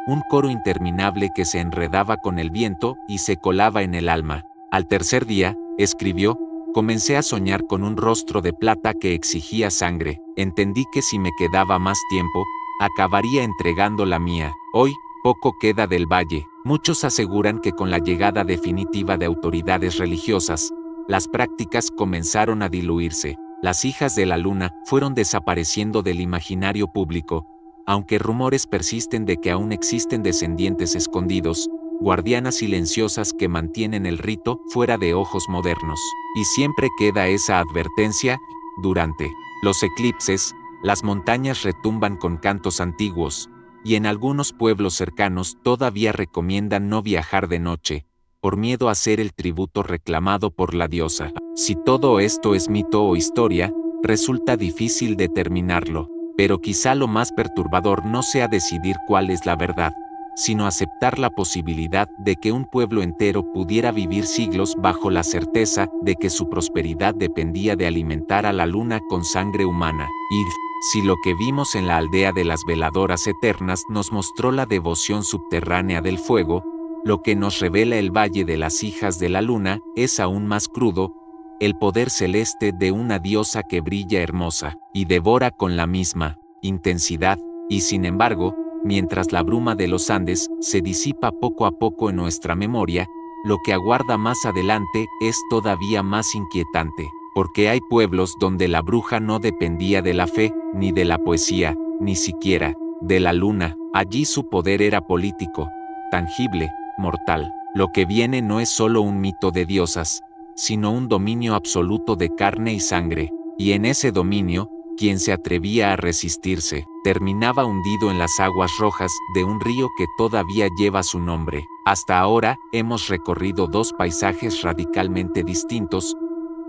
S1: un coro interminable que se enredaba con el viento y se colaba en el alma. Al tercer día, escribió, comencé a soñar con un rostro de plata que exigía sangre. Entendí que si me quedaba más tiempo, acabaría entregando la mía. Hoy, poco queda del valle. Muchos aseguran que con la llegada definitiva de autoridades religiosas, las prácticas comenzaron a diluirse. Las hijas de la luna fueron desapareciendo del imaginario público, aunque rumores persisten de que aún existen descendientes escondidos, guardianas silenciosas que mantienen el rito fuera de ojos modernos. Y siempre queda esa advertencia: durante los eclipses, las montañas retumban con cantos antiguos, y en algunos pueblos cercanos todavía recomiendan no viajar de noche, por miedo a ser el tributo reclamado por la diosa. Si todo esto es mito o historia, resulta difícil determinarlo, pero quizá lo más perturbador no sea decidir cuál es la verdad, sino aceptar la posibilidad de que un pueblo entero pudiera vivir siglos bajo la certeza de que su prosperidad dependía de alimentar a la luna con sangre humana. Y si lo que vimos en la aldea de las veladoras eternas nos mostró la devoción subterránea del fuego, lo que nos revela el Valle de las Hijas de la Luna es aún más crudo: el poder celeste de una diosa que brilla hermosa y devora con la misma intensidad. Y sin embargo, mientras la bruma de los Andes se disipa poco a poco en nuestra memoria, lo que aguarda más adelante es todavía más inquietante, porque hay pueblos donde la bruja no dependía de la fe, ni de la poesía, ni siquiera de la luna. Allí su poder era político, tangible, mortal. Lo que viene no es solo un mito de diosas, sino un dominio absoluto de carne y sangre, y en ese dominio, quien se atrevía a resistirse, terminaba hundido en las aguas rojas de un río que todavía lleva su nombre. Hasta ahora, hemos recorrido dos paisajes radicalmente distintos: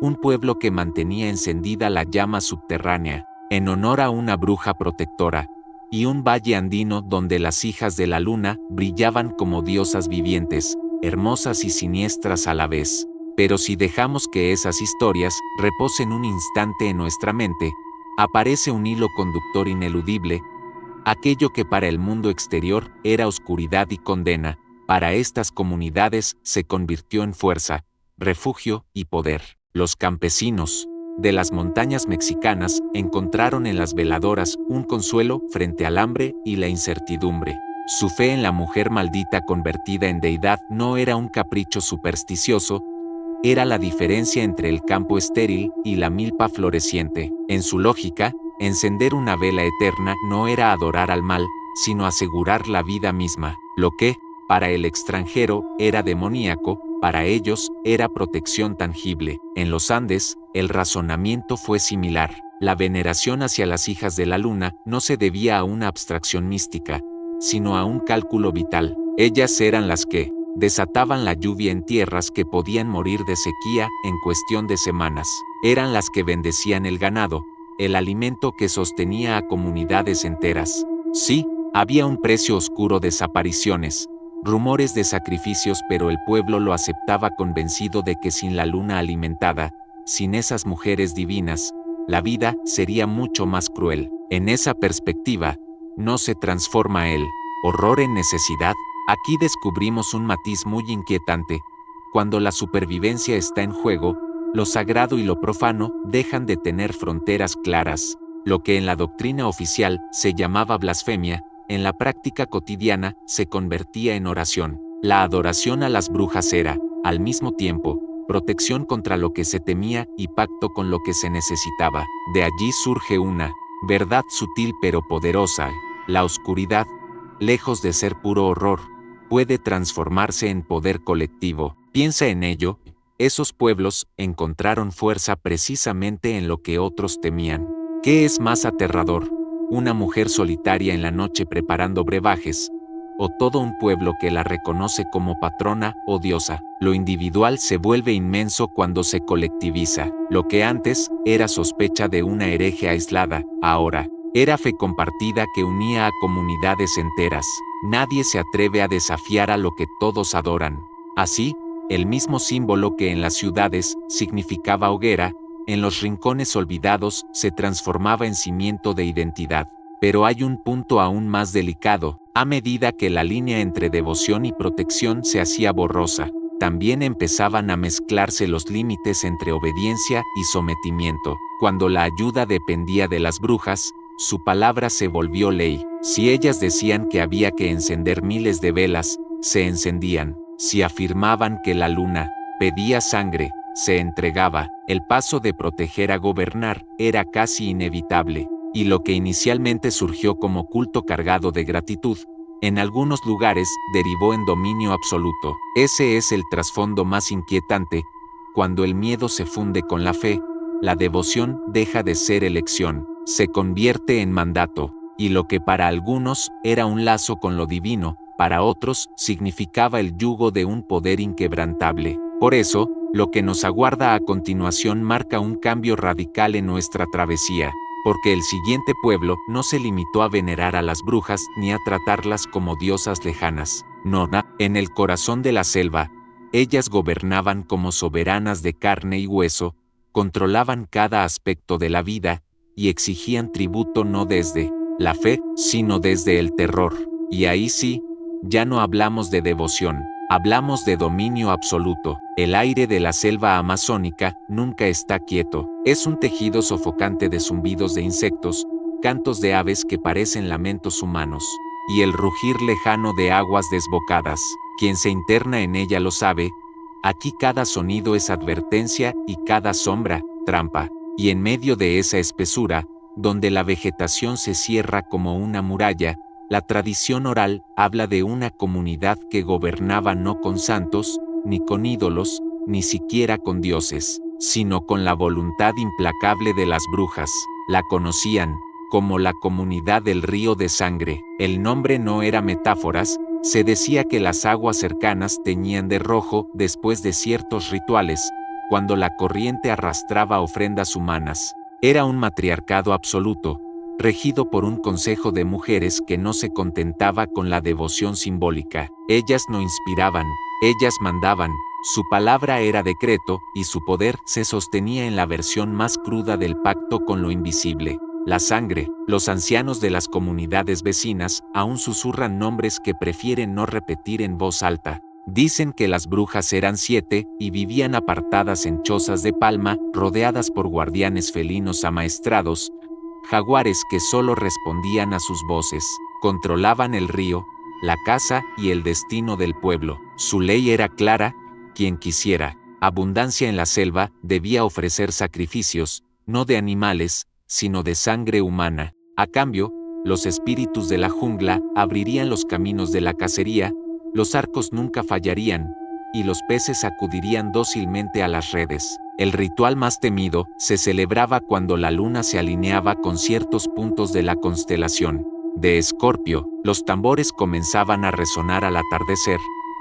S1: un pueblo que mantenía encendida la llama subterránea, en honor a una bruja protectora, y un valle andino donde las hijas de la luna brillaban como diosas vivientes, hermosas y siniestras a la vez. Pero si dejamos que esas historias reposen un instante en nuestra mente, aparece un hilo conductor ineludible. Aquello que para el mundo exterior era oscuridad y condena, para estas comunidades se convirtió en fuerza, refugio y poder. Los campesinos de las montañas mexicanas encontraron en las veladoras un consuelo frente al hambre y la incertidumbre. Su fe en la mujer maldita convertida en deidad no era un capricho supersticioso, era la diferencia entre el campo estéril y la milpa floreciente. En su lógica, encender una vela eterna no era adorar al mal, sino asegurar la vida misma. Lo que, para el extranjero, era demoníaco, para ellos, era protección tangible. En los Andes, el razonamiento fue similar. La veneración hacia las hijas de la luna no se debía a una abstracción mística, sino a un cálculo vital. Ellas eran las que desataban la lluvia en tierras que podían morir de sequía en cuestión de semanas. Eran las que bendecían el ganado, el alimento que sostenía a comunidades enteras. Sí, había un precio oscuro, desapariciones, rumores de sacrificios, pero el pueblo lo aceptaba convencido de que sin la luna alimentada, sin esas mujeres divinas, la vida sería mucho más cruel. En esa perspectiva, no se transforma el horror en necesidad. Aquí descubrimos un matiz muy inquietante. Cuando la supervivencia está en juego, lo sagrado y lo profano dejan de tener fronteras claras. Lo que en la doctrina oficial se llamaba blasfemia, en la práctica cotidiana se convertía en oración. La adoración a las brujas era, al mismo tiempo, protección contra lo que se temía y pacto con lo que se necesitaba. De allí surge una verdad sutil pero poderosa: la oscuridad, lejos de ser puro horror, puede transformarse en poder colectivo. Piensa en ello. Esos pueblos encontraron fuerza precisamente en lo que otros temían. ¿Qué es más aterrador? ¿Una mujer solitaria en la noche preparando brebajes? ¿O todo un pueblo que la reconoce como patrona o diosa? Lo individual se vuelve inmenso cuando se colectiviza. Lo que antes era sospecha de una hereje aislada, ahora era fe compartida que unía a comunidades enteras. Nadie se atreve a desafiar a lo que todos adoran. Así, el mismo símbolo que en las ciudades significaba hoguera, en los rincones olvidados se transformaba en cimiento de identidad. Pero hay un punto aún más delicado. A medida que la línea entre devoción y protección se hacía borrosa, también empezaban a mezclarse los límites entre obediencia y sometimiento. Cuando la ayuda dependía de las brujas, su palabra se volvió ley. Si ellas decían que había que encender miles de velas, se encendían. Si afirmaban que la luna pedía sangre, se entregaba. El paso de proteger a gobernar era casi inevitable, y lo que inicialmente surgió como culto cargado de gratitud, en algunos lugares derivó en dominio absoluto. Ese es el trasfondo más inquietante. Cuando el miedo se funde con la fe, la devoción deja de ser elección, se convierte en mandato, y lo que para algunos era un lazo con lo divino, para otros significaba el yugo de un poder inquebrantable. Por eso, lo que nos aguarda a continuación marca un cambio radical en nuestra travesía, porque el siguiente pueblo no se limitó a venerar a las brujas ni a tratarlas como diosas lejanas. No, en el corazón de la selva, ellas gobernaban como soberanas de carne y hueso, controlaban cada aspecto de la vida, y exigían tributo no desde la fe, sino desde el terror. Y ahí sí, ya no hablamos de devoción, hablamos de dominio absoluto. El aire de la selva amazónica nunca está quieto. Es un tejido sofocante de zumbidos de insectos, cantos de aves que parecen lamentos humanos, y el rugir lejano de aguas desbocadas. Quien se interna en ella lo sabe. Aquí cada sonido es advertencia y cada sombra, trampa. Y en medio de esa espesura, donde la vegetación se cierra como una muralla, la tradición oral habla de una comunidad que gobernaba no con santos, ni con ídolos, ni siquiera con dioses, sino con la voluntad implacable de las brujas. La conocían como la comunidad del río de sangre. El nombre no era metáforas, se decía que las aguas cercanas teñían de rojo después de ciertos rituales, cuando la corriente arrastraba ofrendas humanas. Era un matriarcado absoluto, regido por un consejo de mujeres que no se contentaba con la devoción simbólica. Ellas no inspiraban, ellas mandaban. Su palabra era decreto, y su poder se sostenía en la versión más cruda del pacto con lo invisible, la sangre. Los ancianos de las comunidades vecinas aún susurran nombres que prefieren no repetir en voz alta. Dicen que las brujas eran 7 y vivían apartadas en chozas de palma, rodeadas por guardianes felinos amaestrados, jaguares que solo respondían a sus voces. Controlaban el río, la casa y el destino del pueblo. Su ley era clara: quien quisiera abundancia en la selva debía ofrecer sacrificios, no de animales, sino de sangre humana. A cambio, los espíritus de la jungla abrirían los caminos de la cacería, los arcos nunca fallarían, y los peces acudirían dócilmente a las redes. El ritual más temido se celebraba cuando la luna se alineaba con ciertos puntos de la constelación de Escorpio. Los tambores comenzaban a resonar al atardecer,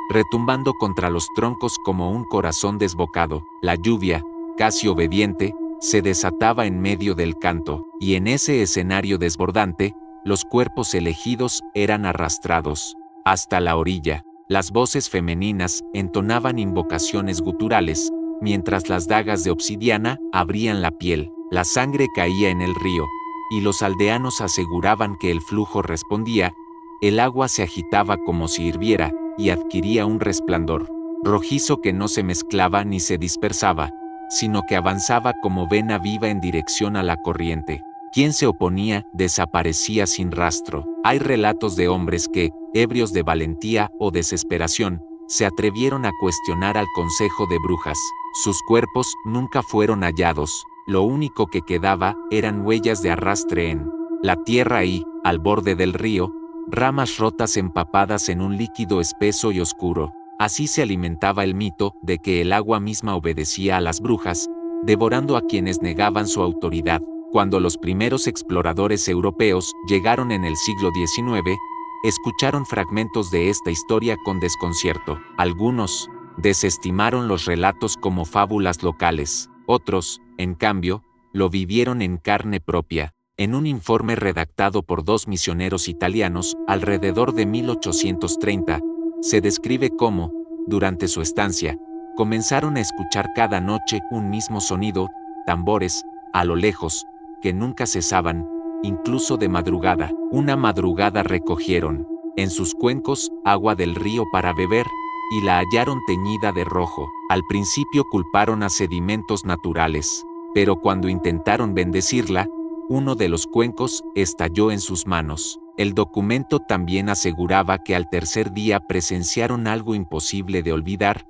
S1: retumbando contra los troncos como un corazón desbocado. La lluvia, casi obediente, se desataba en medio del canto, y en ese escenario desbordante, los cuerpos elegidos eran arrastrados hasta la orilla. Las voces femeninas entonaban invocaciones guturales, mientras las dagas de obsidiana abrían la piel. La sangre caía en el río, y los aldeanos aseguraban que el flujo respondía. El agua se agitaba como si hirviera, y adquiría un resplandor rojizo que no se mezclaba ni se dispersaba, sino que avanzaba como vena viva en dirección a la corriente. Quien se oponía desaparecía sin rastro. Hay relatos de hombres que, ebrios de valentía o desesperación, se atrevieron a cuestionar al consejo de brujas. Sus cuerpos nunca fueron hallados. Lo único que quedaba eran huellas de arrastre en la tierra y, al borde del río, ramas rotas empapadas en un líquido espeso y oscuro. Así se alimentaba el mito de que el agua misma obedecía a las brujas, devorando a quienes negaban su autoridad. Cuando los primeros exploradores europeos llegaron en el siglo XIX, escucharon fragmentos de esta historia con desconcierto. Algunos desestimaron los relatos como fábulas locales. Otros, en cambio, lo vivieron en carne propia. En un informe redactado por 2 misioneros italianos alrededor de 1830, se describe cómo, durante su estancia, comenzaron a escuchar cada noche un mismo sonido, tambores, a lo lejos, que nunca cesaban, incluso de madrugada. Una madrugada recogieron, en sus cuencos, agua del río para beber, y la hallaron teñida de rojo. Al principio culparon a sedimentos naturales, pero cuando intentaron bendecirla, uno de los cuencos estalló en sus manos. El documento también aseguraba que al tercer día presenciaron algo imposible de olvidar.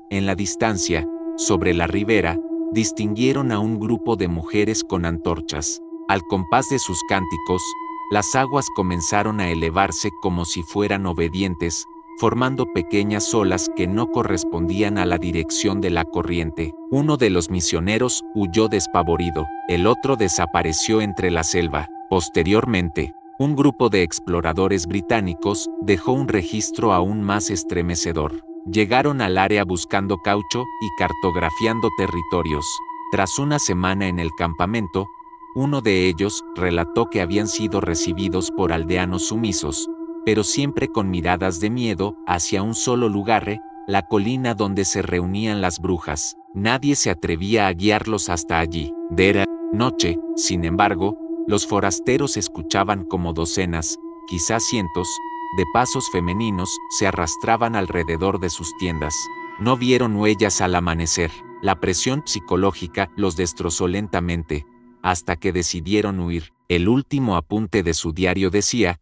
S1: En la distancia, sobre la ribera, distinguieron a un grupo de mujeres con antorchas. Al compás de sus cánticos, las aguas comenzaron a elevarse como si fueran obedientes, formando pequeñas olas que no correspondían a la dirección de la corriente. Uno de los misioneros huyó despavorido, el otro desapareció entre la selva. Posteriormente, un grupo de exploradores británicos dejó un registro aún más estremecedor. Llegaron al área buscando caucho y cartografiando territorios. Tras una semana en el campamento, uno de ellos relató que habían sido recibidos por aldeanos sumisos, pero siempre con miradas de miedo hacia un solo lugar, la colina donde se reunían las brujas. Nadie se atrevía a guiarlos hasta allí. De noche, sin embargo, los forasteros escuchaban como docenas, quizás cientos, de pasos femeninos se arrastraban alrededor de sus tiendas. No vieron huellas al amanecer. La presión psicológica los destrozó lentamente, hasta que decidieron huir. El último apunte de su diario decía: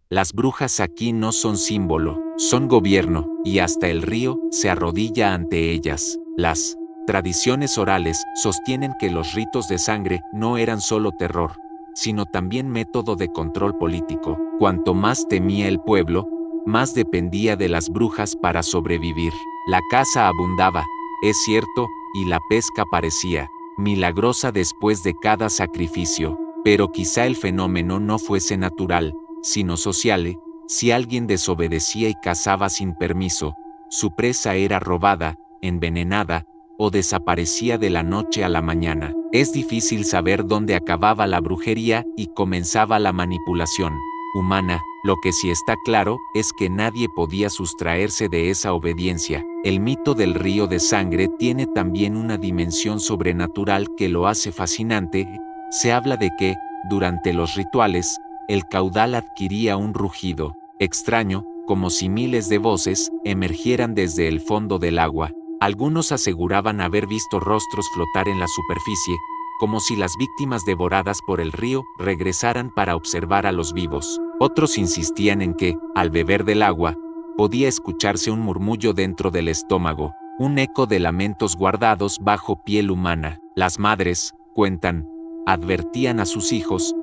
S1: las brujas aquí no son símbolo, son gobierno, y hasta el río se arrodilla ante ellas. Las tradiciones orales sostienen que los ritos de sangre no eran solo terror, sino también método de control político. Cuanto más temía el pueblo, más dependía de las brujas para sobrevivir. La caza abundaba, es cierto, y la pesca parecía milagrosa después de cada sacrificio, pero quizá el fenómeno no fuese natural, sino social. Si alguien desobedecía y cazaba sin permiso, su presa era robada, envenenada, o desaparecía de la noche a la mañana. Es difícil saber dónde acababa la brujería y comenzaba la manipulación humana. Lo que sí está claro es que nadie podía sustraerse de esa obediencia. El mito del río de sangre tiene también una dimensión sobrenatural que lo hace fascinante. Se habla de que, durante los rituales, el caudal adquiría un rugido extraño, como si miles de voces emergieran desde el fondo del agua. Algunos aseguraban haber visto rostros flotar en la superficie, como si las víctimas devoradas por el río regresaran para observar a los vivos. Otros insistían en que, al beber del agua, podía escucharse un murmullo dentro del estómago, un eco de lamentos guardados bajo piel humana. Las madres, cuentan, advertían a sus hijos: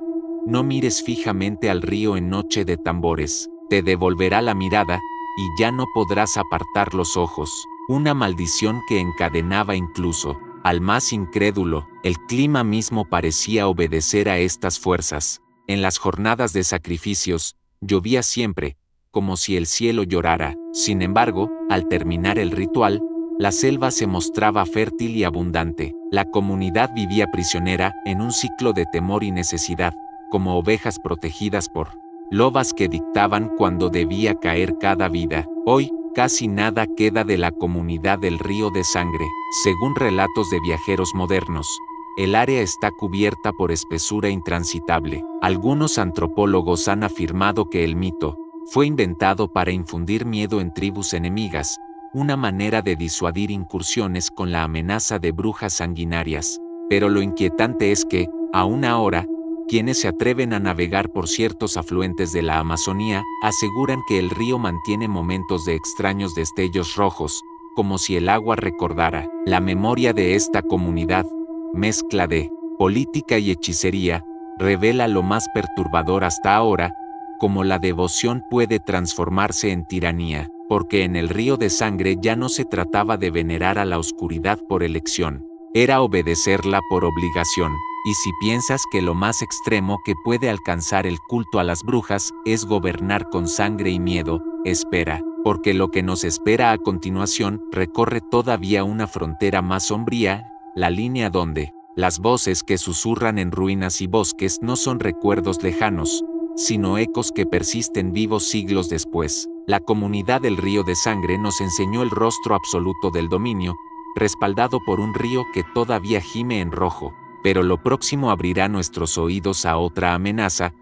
S1: no mires fijamente al río en noche de tambores, te devolverá la mirada, y ya no podrás apartar los ojos. una maldición que encadenaba incluso al más incrédulo. El clima mismo parecía obedecer a estas fuerzas. En las jornadas de sacrificios, llovía siempre, como si el cielo llorara. Sin embargo, al terminar el ritual, la selva se mostraba fértil y abundante. La comunidad vivía prisionera en un ciclo de temor y necesidad, como ovejas protegidas por lobas que dictaban cuándo debía caer cada vida. Hoy, casi nada queda de la comunidad del Río de Sangre. Según relatos de viajeros modernos, el área está cubierta por espesura intransitable. Algunos antropólogos han afirmado que el mito fue inventado para infundir miedo en tribus enemigas, una manera de disuadir incursiones con la amenaza de brujas sanguinarias. Pero lo inquietante es que, aún ahora, quienes se atreven a navegar por ciertos afluentes de la Amazonía aseguran que el río mantiene momentos de extraños destellos rojos, como si el agua recordara. La memoria de esta comunidad, mezcla de política y hechicería, revela lo más perturbador hasta ahora, como la devoción puede transformarse en tiranía, porque en el Río de Sangre ya no se trataba de venerar a la oscuridad por elección, era obedecerla por obligación. Y si piensas que lo más extremo que puede alcanzar el culto a las brujas es gobernar con sangre y miedo, espera, porque lo que nos espera a continuación recorre todavía una frontera más sombría, la línea donde las voces que susurran en ruinas y bosques no son recuerdos lejanos, sino ecos que persisten vivos siglos después. La comunidad del Río de Sangre nos enseñó el rostro absoluto del dominio, respaldado por un río que todavía gime en rojo. Pero lo próximo abrirá nuestros oídos a otra amenaza,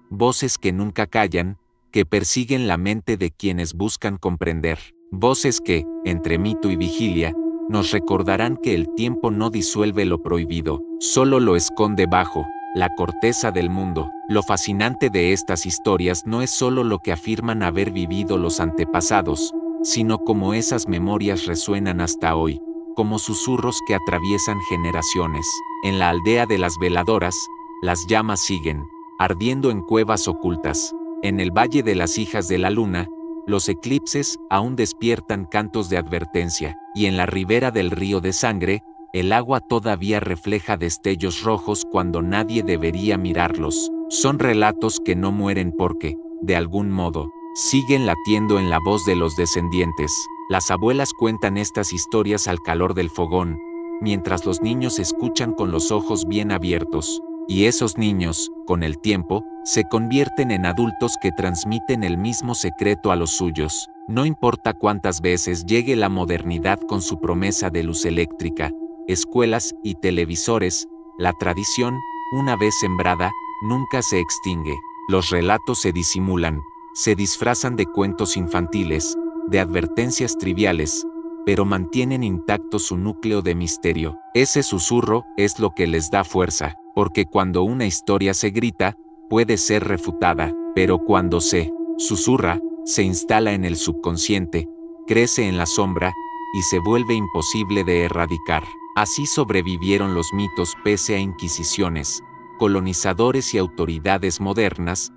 S1: voces que nunca callan, que persiguen la mente de quienes buscan comprender, voces que, entre mito y vigilia, nos recordarán que el tiempo no disuelve lo prohibido, solo lo esconde bajo la corteza del mundo. Lo fascinante de estas historias no es solo lo que afirman haber vivido los antepasados, sino cómo esas memorias resuenan hasta hoy, como susurros que atraviesan generaciones. En la aldea de las veladoras, las llamas siguen ardiendo en cuevas ocultas. En el Valle de las Hijas de la Luna, los eclipses aún despiertan cantos de advertencia, y en la ribera del Río de Sangre, el agua todavía refleja destellos rojos cuando nadie debería mirarlos. Son relatos que no mueren porque, de algún modo, siguen latiendo en la voz de los descendientes. Las abuelas cuentan estas historias al calor del fogón, mientras los niños escuchan con los ojos bien abiertos. Y esos niños, con el tiempo, se convierten en adultos que transmiten el mismo secreto a los suyos. No importa cuántas veces llegue la modernidad con su promesa de luz eléctrica, escuelas y televisores, la tradición, una vez sembrada, nunca se extingue. Los relatos se disimulan, se disfrazan de cuentos infantiles, de advertencias triviales, pero mantienen intacto su núcleo de misterio. Ese susurro es lo que les da fuerza, porque cuando una historia se grita, puede ser refutada, pero cuando se susurra, se instala en el subconsciente, crece en la sombra, y se vuelve imposible de erradicar. Así sobrevivieron los mitos pese a inquisiciones, colonizadores y autoridades modernas,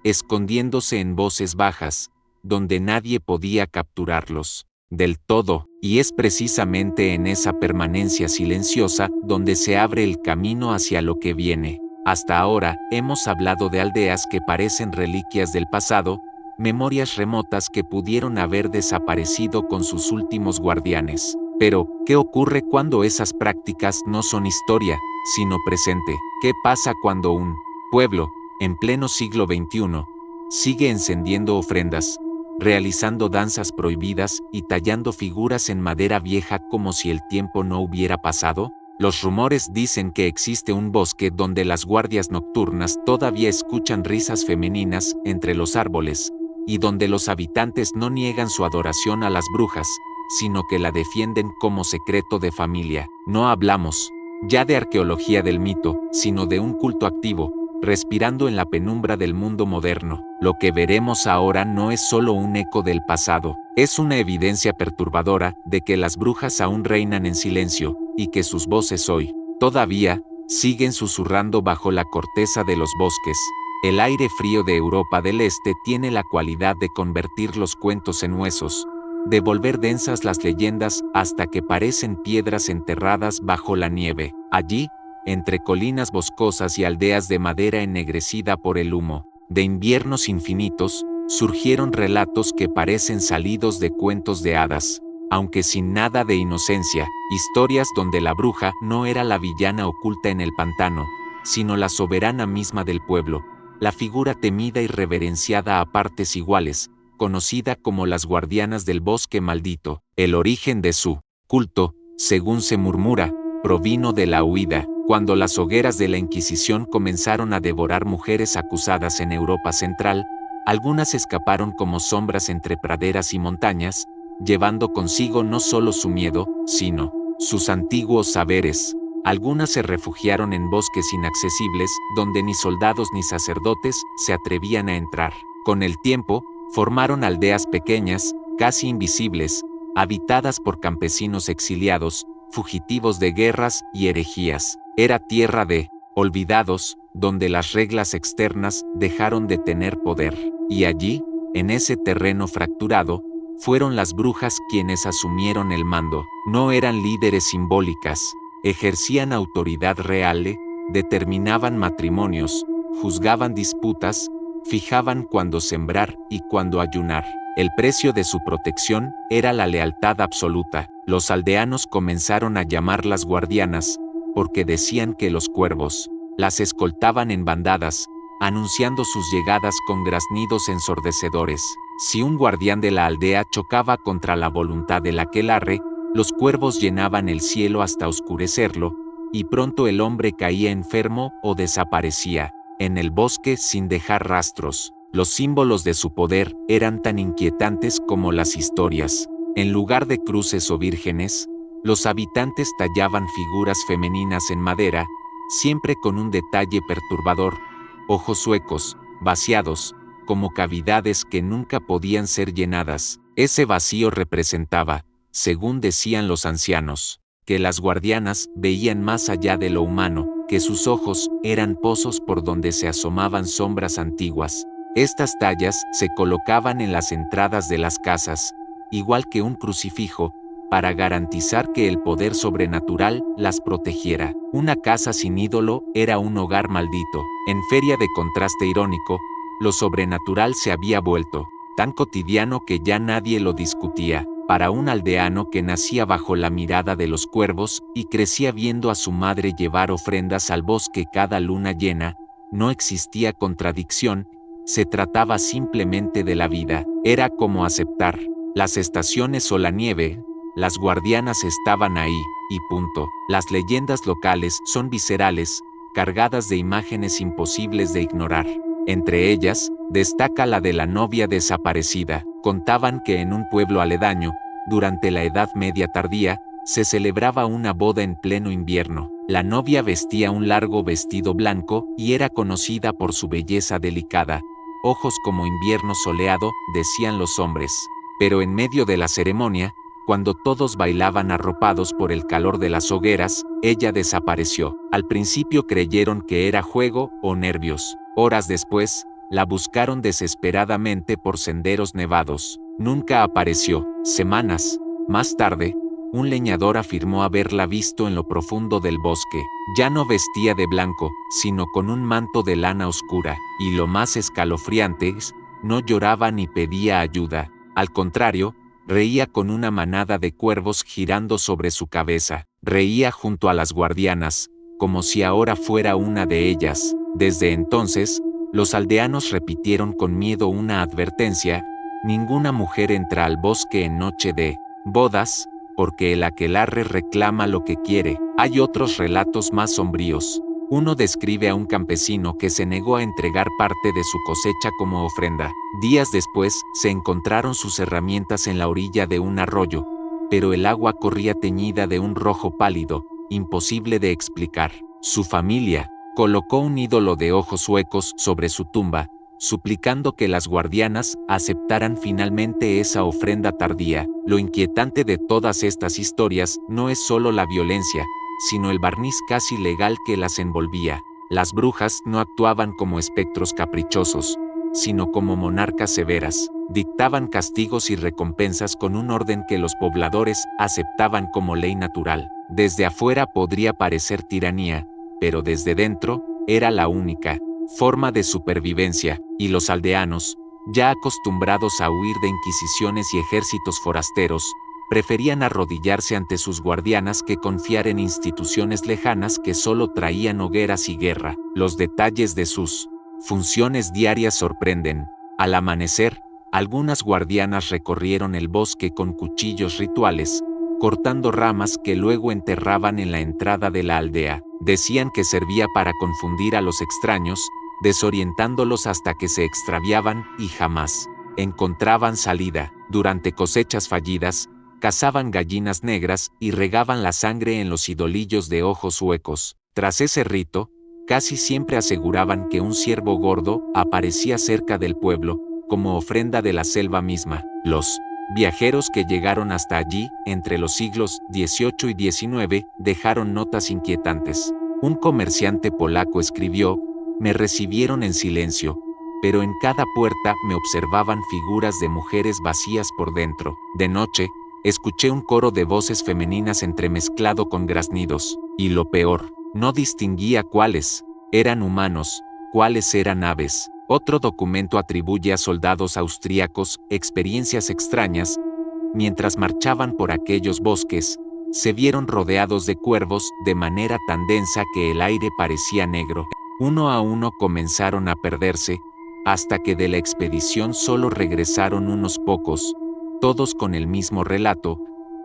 S1: escondiéndose en voces bajas, donde nadie podía capturarlos del todo, y es precisamente en esa permanencia silenciosa donde se abre el camino hacia lo que viene. Hasta ahora, hemos hablado de aldeas que parecen reliquias del pasado, memorias remotas que pudieron haber desaparecido con sus últimos guardianes. Pero, ¿qué ocurre cuando esas prácticas no son historia, sino presente? ¿Qué pasa cuando un pueblo, en pleno siglo XXI, sigue encendiendo ofrendas, realizando danzas prohibidas y tallando figuras en madera vieja como si el tiempo no hubiera pasado? Los rumores dicen que existe un bosque donde las guardias nocturnas todavía escuchan risas femeninas entre los árboles, y donde los habitantes no niegan su adoración a las brujas, sino que la defienden como secreto de familia. No hablamos ya de arqueología del mito, sino de un culto activo, respirando en la penumbra del mundo moderno. Lo que veremos ahora no es solo un eco del pasado, es una evidencia perturbadora de que las brujas aún reinan en silencio, y que sus voces hoy, todavía, siguen susurrando bajo la corteza de los bosques. El aire frío de Europa del Este tiene la cualidad de convertir los cuentos en huesos, de volver densas las leyendas hasta que parecen piedras enterradas bajo la nieve. Allí, entre colinas boscosas y aldeas de madera ennegrecida por el humo de inviernos infinitos, surgieron relatos que parecen salidos de cuentos de hadas, aunque sin nada de inocencia, historias donde la bruja no era la villana oculta en el pantano, sino la soberana misma del pueblo, la figura temida y reverenciada a partes iguales, conocida como las guardianas del bosque maldito. El origen de su culto, según se murmura, provino de la huida, cuando las hogueras de la Inquisición comenzaron a devorar mujeres acusadas en Europa Central. Algunas escaparon como sombras entre praderas y montañas, llevando consigo no solo su miedo, sino sus antiguos saberes. Algunas se refugiaron en bosques inaccesibles, donde ni soldados ni sacerdotes se atrevían a entrar. Con el tiempo, formaron aldeas pequeñas, casi invisibles, habitadas por campesinos exiliados, fugitivos de guerras y herejías. Era tierra de olvidados, donde las reglas externas dejaron de tener poder. Y allí, en ese terreno fracturado, fueron las brujas quienes asumieron el mando. No eran líderes simbólicas, ejercían autoridad real, determinaban matrimonios, juzgaban disputas, fijaban cuándo sembrar y cuándo ayunar. El precio de su protección era la lealtad absoluta. Los aldeanos comenzaron a llamarlas guardianas, porque decían que los cuervos las escoltaban en bandadas, anunciando sus llegadas con graznidos ensordecedores. Si un guardián de la aldea chocaba contra la voluntad del aquelarre, los cuervos llenaban el cielo hasta oscurecerlo, y pronto el hombre caía enfermo o desaparecía en el bosque sin dejar rastros. Los símbolos de su poder eran tan inquietantes como las historias. En lugar de cruces o vírgenes, los habitantes tallaban figuras femeninas en madera, siempre con un detalle perturbador: ojos huecos, vaciados, como cavidades que nunca podían ser llenadas. Ese vacío representaba, según decían los ancianos, que las guardianas veían más allá de lo humano, que sus ojos eran pozos por donde se asomaban sombras antiguas. Estas tallas se colocaban en las entradas de las casas, igual que un crucifijo, para garantizar que el poder sobrenatural las protegiera. Una casa sin ídolo era un hogar maldito. En feria de contraste irónico, lo sobrenatural se había vuelto tan cotidiano que ya nadie lo discutía. Para un aldeano que nacía bajo la mirada de los cuervos y crecía viendo a su madre llevar ofrendas al bosque cada luna llena, no existía contradicción, se trataba simplemente de la vida. Era como aceptar las estaciones o la nieve. Las guardianas estaban ahí, y punto. Las leyendas locales son viscerales, cargadas de imágenes imposibles de ignorar. Entre ellas, destaca la de la novia desaparecida. Contaban que en un pueblo aledaño, durante la Edad Media tardía, se celebraba una boda en pleno invierno. La novia vestía un largo vestido blanco y era conocida por su belleza delicada. Ojos como invierno soleado, decían los hombres. Pero en medio de la ceremonia, cuando todos bailaban arropados por el calor de las hogueras, ella desapareció. Al principio creyeron que era juego o nervios. Horas después, la buscaron desesperadamente por senderos nevados. Nunca apareció. Semanas más tarde, un leñador afirmó haberla visto en lo profundo del bosque. Ya no vestía de blanco, sino con un manto de lana oscura, y lo más escalofriante es, no lloraba ni pedía ayuda. Al contrario, reía con una manada de cuervos girando sobre su cabeza. Reía junto a las guardianas, como si ahora fuera una de ellas. Desde entonces, los aldeanos repitieron con miedo una advertencia: ninguna mujer entra al bosque en noche de bodas, porque el aquelarre reclama lo que quiere. Hay otros relatos más sombríos. Uno describe a un campesino que se negó a entregar parte de su cosecha como ofrenda. Días después, se encontraron sus herramientas en la orilla de un arroyo, pero el agua corría teñida de un rojo pálido, imposible de explicar. Su familia colocó un ídolo de ojos huecos sobre su tumba, suplicando que las guardianas aceptaran finalmente esa ofrenda tardía. Lo inquietante de todas estas historias no es solo la violencia, sino el barniz casi legal que las envolvía. Las brujas no actuaban como espectros caprichosos, sino como monarcas severas. Dictaban castigos y recompensas con un orden que los pobladores aceptaban como ley natural. Desde afuera podría parecer tiranía, pero desde dentro era la única forma de supervivencia, y los aldeanos, ya acostumbrados a huir de inquisiciones y ejércitos forasteros, preferían arrodillarse ante sus guardianas que confiar en instituciones lejanas que solo traían hogueras y guerra. Los detalles de sus funciones diarias sorprenden. Al amanecer, algunas guardianas recorrieron el bosque con cuchillos rituales, cortando ramas que luego enterraban en la entrada de la aldea. Decían que servía para confundir a los extraños, desorientándolos hasta que se extraviaban y jamás encontraban salida. Durante cosechas fallidas, cazaban gallinas negras y regaban la sangre en los idolillos de ojos huecos. Tras ese rito, casi siempre aseguraban que un ciervo gordo aparecía cerca del pueblo, como ofrenda de la selva misma. Los viajeros que llegaron hasta allí, entre los siglos XVIII y XIX, dejaron notas inquietantes. Un comerciante polaco escribió: «Me recibieron en silencio, pero en cada puerta me observaban figuras de mujeres vacías por dentro. De noche, escuché un coro de voces femeninas entremezclado con graznidos, y lo peor, no distinguía cuáles eran humanos, cuáles eran aves». Otro documento atribuye a soldados austríacos experiencias extrañas. Mientras marchaban por aquellos bosques, se vieron rodeados de cuervos de manera tan densa que el aire parecía negro. Uno a uno comenzaron a perderse, hasta que de la expedición solo regresaron unos pocos, todos con el mismo relato.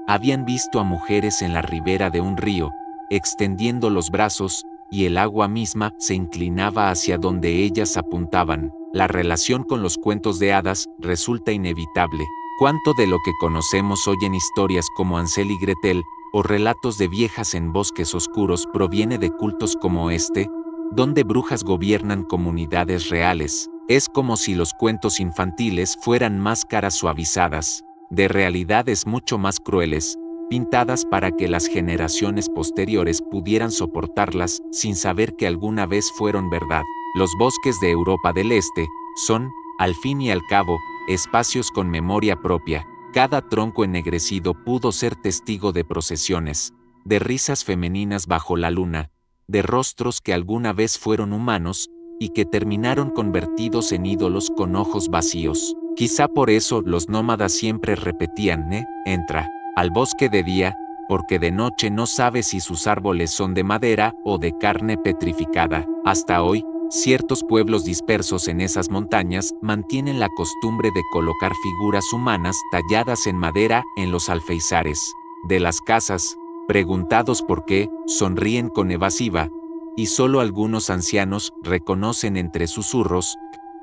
S1: Habían visto a mujeres en la ribera de un río, extendiendo los brazos, y el agua misma se inclinaba hacia donde ellas apuntaban. La relación con los cuentos de hadas resulta inevitable. ¿Cuánto de lo que conocemos hoy en historias como Hansel y Gretel, o relatos de viejas en bosques oscuros proviene de cultos como este, donde brujas gobiernan comunidades reales? Es como si los cuentos infantiles fueran máscaras suavizadas, de realidades mucho más crueles, pintadas para que las generaciones posteriores pudieran soportarlas sin saber que alguna vez fueron verdad. Los bosques de Europa del Este son, al fin y al cabo, espacios con memoria propia. Cada tronco ennegrecido pudo ser testigo de procesiones, de risas femeninas bajo la luna, de rostros que alguna vez fueron humanos y que terminaron convertidos en ídolos con ojos vacíos. Quizá por eso los nómadas siempre repetían: entra al bosque de día, porque de noche no sabe si sus árboles son de madera o de carne petrificada. Hasta hoy, ciertos pueblos dispersos en esas montañas mantienen la costumbre de colocar figuras humanas talladas en madera en los alféizares de las casas. Preguntados por qué, sonríen con evasiva, y solo algunos ancianos reconocen entre susurros: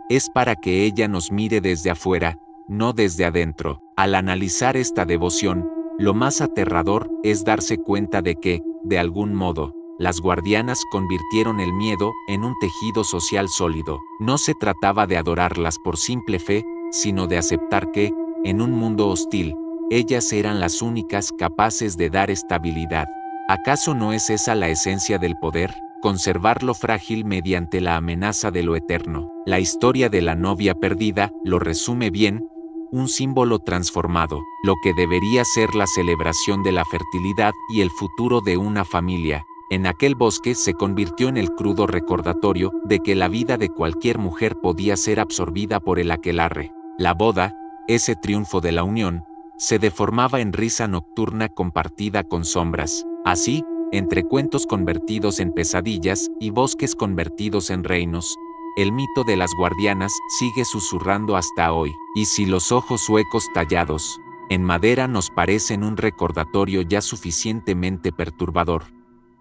S1: es para que ella nos mire desde afuera, no desde adentro. Al analizar esta devoción, lo más aterrador es darse cuenta de que, de algún modo, las guardianas convirtieron el miedo en un tejido social sólido. No se trataba de adorarlas por simple fe, sino de aceptar que, en un mundo hostil, ellas eran las únicas capaces de dar estabilidad. ¿Acaso no es esa la esencia del poder? Conservar lo frágil mediante la amenaza de lo eterno. La historia de la novia perdida lo resume bien: un símbolo transformado, lo que debería ser la celebración de la fertilidad y el futuro de una familia. En aquel bosque se convirtió en el crudo recordatorio de que la vida de cualquier mujer podía ser absorbida por el aquelarre. La boda, ese triunfo de la unión, se deformaba en risa nocturna compartida con sombras. Así, entre cuentos convertidos en pesadillas y bosques convertidos en reinos, el mito de las guardianas sigue susurrando hasta hoy. Y si los ojos huecos tallados en madera nos parecen un recordatorio ya suficientemente perturbador,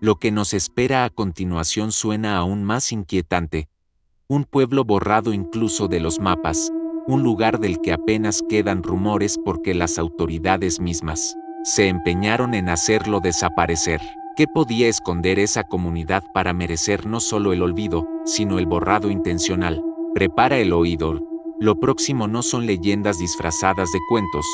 S1: lo que nos espera a continuación suena aún más inquietante. Un pueblo borrado incluso de los mapas, un lugar del que apenas quedan rumores porque las autoridades mismas se empeñaron en hacerlo desaparecer. ¿Qué podía esconder esa comunidad para merecer no solo el olvido, sino el borrado intencional? Prepara el oído. Lo próximo no son leyendas disfrazadas de cuentos,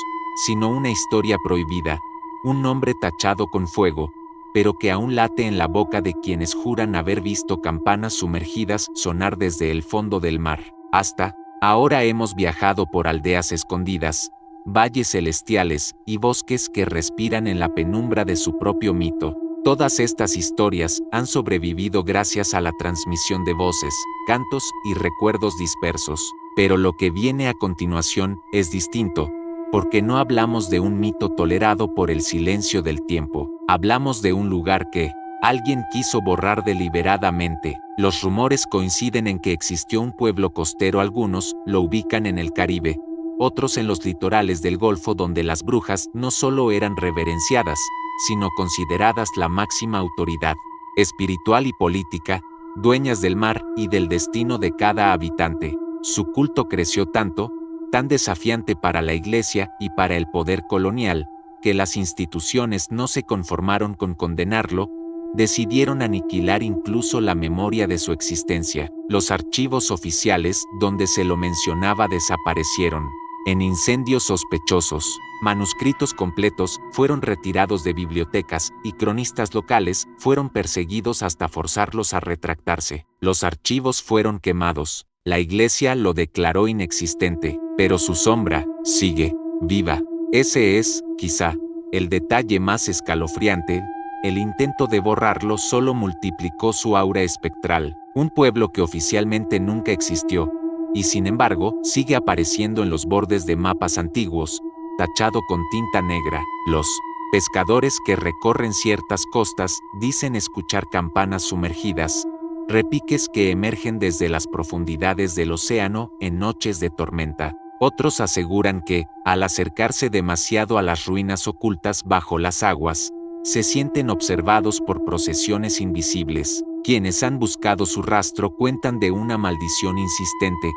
S1: sino una historia prohibida, un nombre tachado con fuego, pero que aún late en la boca de quienes juran haber visto campanas sumergidas sonar desde el fondo del mar. Hasta Ahora hemos viajado por aldeas escondidas, valles celestiales y bosques que respiran en la penumbra de su propio mito. Todas estas historias han sobrevivido gracias a la transmisión de voces, cantos y recuerdos dispersos. Pero lo que viene a continuación es distinto, porque no hablamos de un mito tolerado por el silencio del tiempo. Hablamos de un lugar que alguien quiso borrar deliberadamente. Los rumores coinciden en que existió un pueblo costero. Algunos lo ubican en el Caribe, otros en los litorales del Golfo, donde las brujas no solo eran reverenciadas, sino consideradas la máxima autoridad espiritual y política, dueñas del mar y del destino de cada habitante. Su culto creció tanto, tan desafiante para la Iglesia y para el poder colonial, que las instituciones no se conformaron con condenarlo, decidieron aniquilar incluso la memoria de su existencia. Los archivos oficiales donde se lo mencionaba desaparecieron en incendios sospechosos. Manuscritos completos fueron retirados de bibliotecas y cronistas locales fueron perseguidos hasta forzarlos a retractarse. Los archivos fueron quemados. La Iglesia lo declaró inexistente, pero su sombra sigue viva. Ese es, quizá, el detalle más escalofriante. El intento de borrarlo solo multiplicó su aura espectral. Un pueblo que oficialmente nunca existió, y sin embargo sigue apareciendo en los bordes de mapas antiguos, tachado con tinta negra. Los pescadores que recorren ciertas costas dicen escuchar campanas sumergidas, repiques que emergen desde las profundidades del océano en noches de tormenta. Otros aseguran que, al acercarse demasiado a las ruinas ocultas bajo las aguas, se sienten observados por procesiones invisibles. Quienes han buscado su rastro cuentan de una maldición insistente.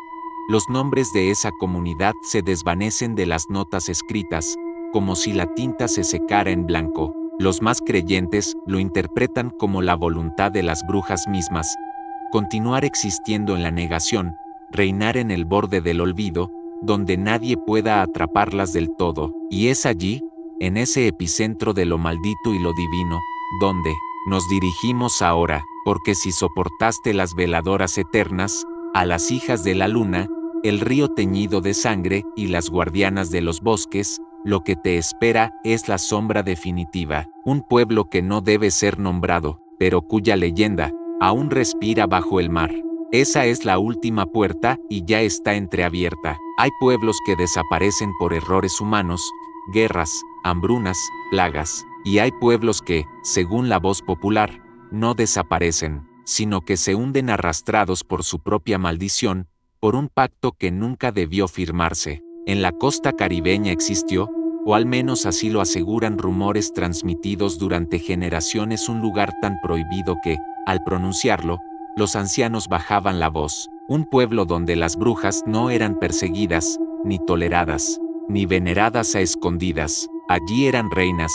S1: Los nombres de esa comunidad se desvanecen de las notas escritas, como si la tinta se secara en blanco. Los más creyentes lo interpretan como la voluntad de las brujas mismas. Continuar existiendo en la negación, reinar en el borde del olvido, donde nadie pueda atraparlas del todo. Y es allí, en ese epicentro de lo maldito y lo divino, donde nos dirigimos ahora, porque si soportaste las veladoras eternas, a las hijas de la luna, el río teñido de sangre y las guardianas de los bosques, lo que te espera es la sombra definitiva, un pueblo que no debe ser nombrado, pero cuya leyenda aún respira bajo el mar. Esa es la última puerta y ya está entreabierta. Hay pueblos que desaparecen por errores humanos, guerras, hambrunas, plagas, y hay pueblos que, según la voz popular, no desaparecen, sino que se hunden arrastrados por su propia maldición, por un pacto que nunca debió firmarse. En la costa caribeña existió, o al menos así lo aseguran rumores transmitidos durante generaciones, un lugar tan prohibido que, al pronunciarlo, los ancianos bajaban la voz. Un pueblo donde las brujas no eran perseguidas, ni toleradas, ni veneradas a escondidas. Allí eran reinas,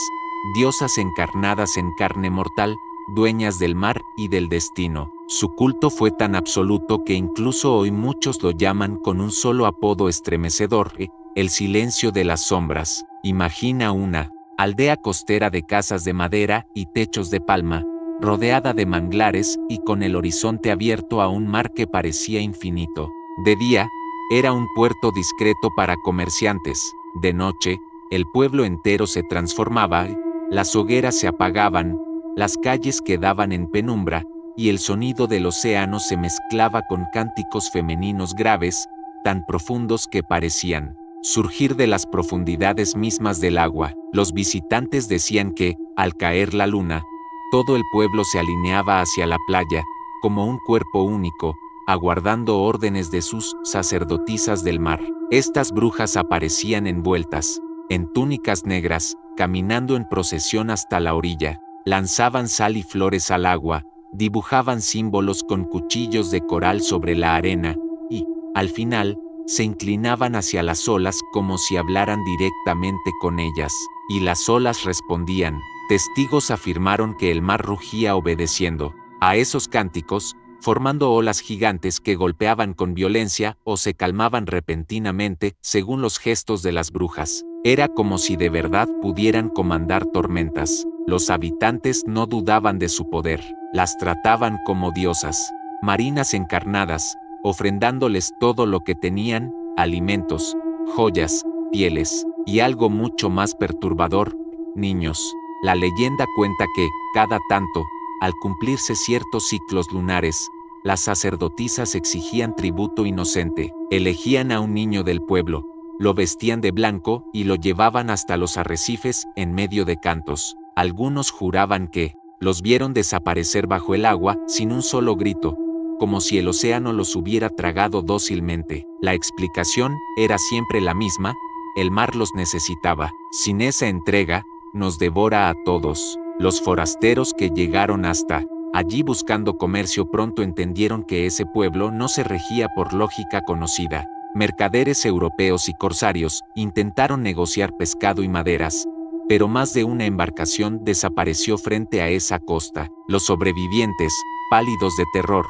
S1: diosas encarnadas en carne mortal, dueñas del mar y del destino. Su culto fue tan absoluto que incluso hoy muchos lo llaman con un solo apodo estremecedor: el silencio de las sombras. Imagina una aldea costera de casas de madera y techos de palma, rodeada de manglares y con el horizonte abierto a un mar que parecía infinito. De día, era un puerto discreto para comerciantes. De noche, el pueblo entero se transformaba, las hogueras se apagaban, las calles quedaban en penumbra, y el sonido del océano se mezclaba con cánticos femeninos graves, tan profundos que parecían surgir de las profundidades mismas del agua. Los visitantes decían que, al caer la luna, todo el pueblo se alineaba hacia la playa, como un cuerpo único, aguardando órdenes de sus sacerdotisas del mar. Estas brujas aparecían envueltas en túnicas negras, caminando en procesión hasta la orilla, lanzaban sal y flores al agua, dibujaban símbolos con cuchillos de coral sobre la arena, y, al final, se inclinaban hacia las olas como si hablaran directamente con ellas, y las olas respondían. Testigos afirmaron que el mar rugía obedeciendo a esos cánticos, formando olas gigantes que golpeaban con violencia o se calmaban repentinamente según los gestos de las brujas. Era como si de verdad pudieran comandar tormentas. Los habitantes no dudaban de su poder, las trataban como diosas, marinas encarnadas, ofrendándoles todo lo que tenían, alimentos, joyas, pieles, y algo mucho más perturbador, niños. La leyenda cuenta que, cada tanto, al cumplirse ciertos ciclos lunares, las sacerdotisas exigían tributo inocente, elegían a un niño del pueblo, lo vestían de blanco y lo llevaban hasta los arrecifes en medio de cantos. Algunos juraban que los vieron desaparecer bajo el agua sin un solo grito, como si el océano los hubiera tragado dócilmente. La explicación era siempre la misma: el mar los necesitaba. Sin esa entrega, nos devora a todos. Los forasteros que llegaron hasta allí buscando comercio pronto entendieron que ese pueblo no se regía por lógica conocida. Mercaderes europeos y corsarios intentaron negociar pescado y maderas, pero más de una embarcación desapareció frente a esa costa. Los sobrevivientes, pálidos de terror,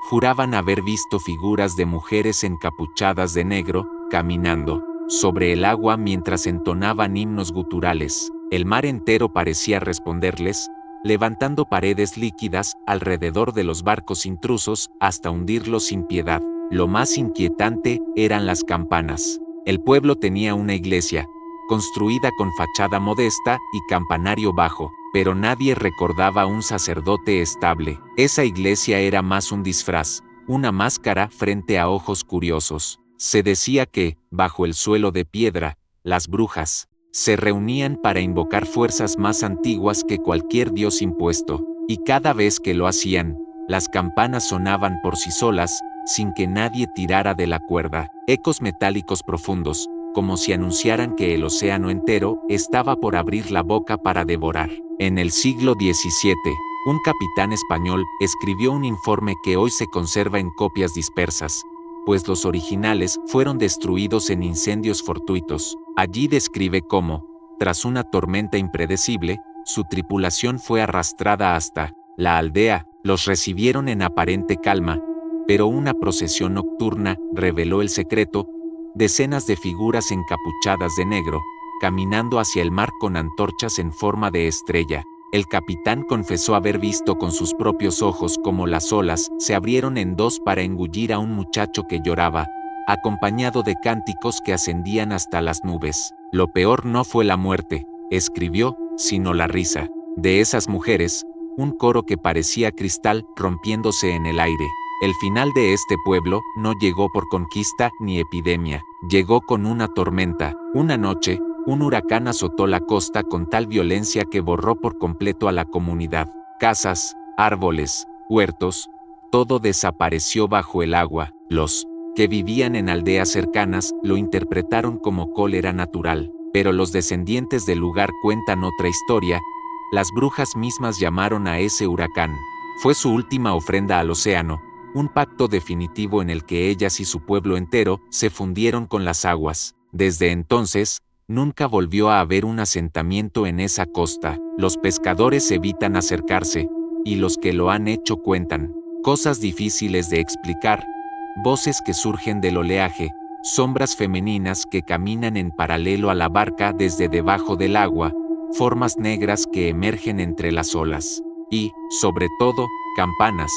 S1: juraban haber visto figuras de mujeres encapuchadas de negro, caminando sobre el agua mientras entonaban himnos guturales. El mar entero parecía responderles, levantando paredes líquidas alrededor de los barcos intrusos hasta hundirlos sin piedad. Lo más inquietante eran las campanas. El pueblo tenía una iglesia, construida con fachada modesta y campanario bajo, pero nadie recordaba un sacerdote estable. Esa iglesia era más un disfraz, una máscara frente a ojos curiosos. Se decía que, bajo el suelo de piedra, las brujas se reunían para invocar fuerzas más antiguas que cualquier dios impuesto, y cada vez que lo hacían, las campanas sonaban por sí solas, sin que nadie tirara de la cuerda, ecos metálicos profundos, como si anunciaran que el océano entero estaba por abrir la boca para devorar. En el siglo XVII, un capitán español escribió un informe que hoy se conserva en copias dispersas, pues los originales fueron destruidos en incendios fortuitos. Allí describe cómo, tras una tormenta impredecible, su tripulación fue arrastrada hasta la aldea. Los recibieron en aparente calma, pero una procesión nocturna reveló el secreto: decenas de figuras encapuchadas de negro, caminando hacia el mar con antorchas en forma de estrella. El capitán confesó haber visto con sus propios ojos cómo las olas se abrieron en dos para engullir a un muchacho que lloraba, acompañado de cánticos que ascendían hasta las nubes. Lo peor no fue la muerte, escribió, sino la risa de esas mujeres, un coro que parecía cristal rompiéndose en el aire. El final de este pueblo no llegó por conquista ni epidemia, llegó con una tormenta. Una noche, un huracán azotó la costa con tal violencia que borró por completo a la comunidad. Casas, árboles, huertos, todo desapareció bajo el agua. Los que vivían en aldeas cercanas lo interpretaron como cólera natural, pero los descendientes del lugar cuentan otra historia. Las brujas mismas llamaron a ese huracán. Fue su última ofrenda al océano, un pacto definitivo en el que ellas y su pueblo entero se fundieron con las aguas. Desde entonces, nunca volvió a haber un asentamiento en esa costa. Los pescadores evitan acercarse, y los que lo han hecho cuentan cosas difíciles de explicar: voces que surgen del oleaje, sombras femeninas que caminan en paralelo a la barca desde debajo del agua, formas negras que emergen entre las olas. Y, sobre todo, campanas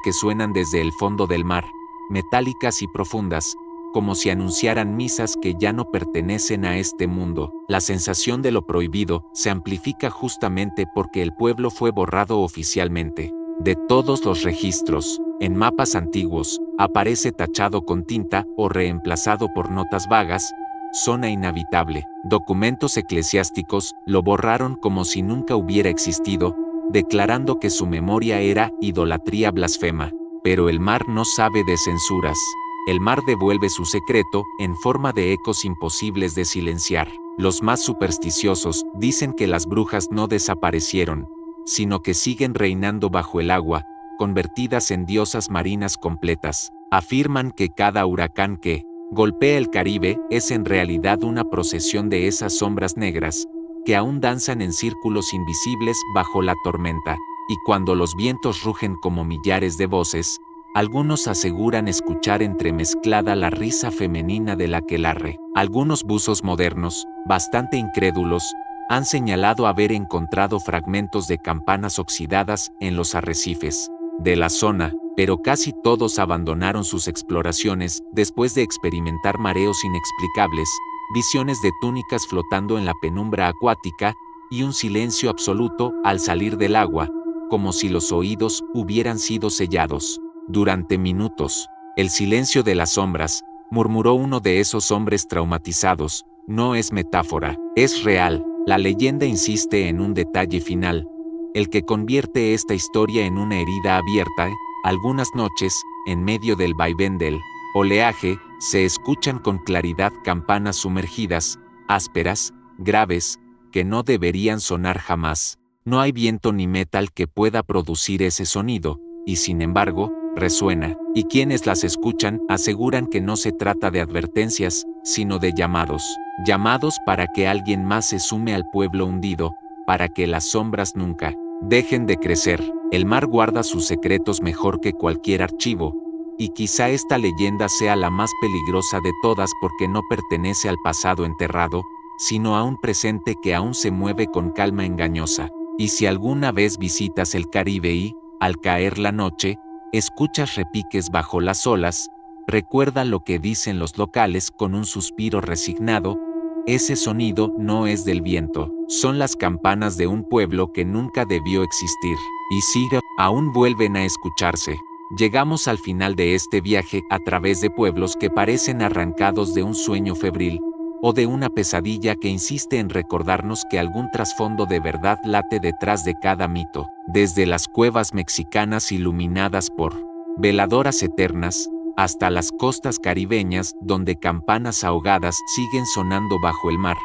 S1: que suenan desde el fondo del mar, metálicas y profundas, como si anunciaran misas que ya no pertenecen a este mundo. La sensación de lo prohibido se amplifica justamente porque el pueblo fue borrado oficialmente de todos los registros. En mapas antiguos, aparece tachado con tinta o reemplazado por notas vagas: zona inhabitable. Documentos eclesiásticos lo borraron como si nunca hubiera existido, declarando que su memoria era idolatría blasfema. Pero el mar no sabe de censuras. El mar devuelve su secreto en forma de ecos imposibles de silenciar. Los más supersticiosos dicen que las brujas no desaparecieron, sino que siguen reinando bajo el agua, convertidas en diosas marinas completas. Afirman que cada huracán que golpea el Caribe es en realidad una procesión de esas sombras negras, que aún danzan en círculos invisibles bajo la tormenta. Y cuando los vientos rugen como millares de voces, algunos aseguran escuchar entremezclada la risa femenina del aquelarre. Algunos buzos modernos, bastante incrédulos, han señalado haber encontrado fragmentos de campanas oxidadas en los arrecifes de la zona. pero casi todos abandonaron sus exploraciones después de experimentar mareos inexplicables, visiones de túnicas flotando en la penumbra acuática y un silencio absoluto al salir del agua, como si los oídos hubieran sido sellados. Durante minutos, el silencio de las sombras, murmuró uno de esos hombres traumatizados, no es metáfora, es real. La leyenda insiste en un detalle final, el que convierte esta historia en una herida abierta. Algunas noches, en medio del vaivén del oleaje, se escuchan con claridad campanas sumergidas, ásperas, graves, que no deberían sonar jamás. No hay viento ni metal que pueda producir ese sonido, y sin embargo, resuena, y quienes las escuchan aseguran que no se trata de advertencias, sino de llamados. Llamados para que alguien más se sume al pueblo hundido, para que las sombras nunca dejen de crecer. El mar guarda sus secretos mejor que cualquier archivo, y quizá esta leyenda sea la más peligrosa de todas porque no pertenece al pasado enterrado, sino a un presente que aún se mueve con calma engañosa. Y si alguna vez visitas el Caribe y, al caer la noche, escuchas repiques bajo las olas, recuerda lo que dicen los locales con un suspiro resignado: ese sonido no es del viento, son las campanas de un pueblo que nunca debió existir. Y sí, aún vuelven a escucharse. Llegamos al final de este viaje a través de pueblos que parecen arrancados de un sueño febril, o de una pesadilla que insiste en recordarnos que algún trasfondo de verdad late detrás de cada mito. Desde las cuevas mexicanas iluminadas por veladoras eternas, hasta las costas caribeñas donde campanas ahogadas siguen sonando bajo el mar,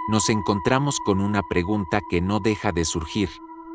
S1: nos encontramos con una pregunta que no deja de surgir: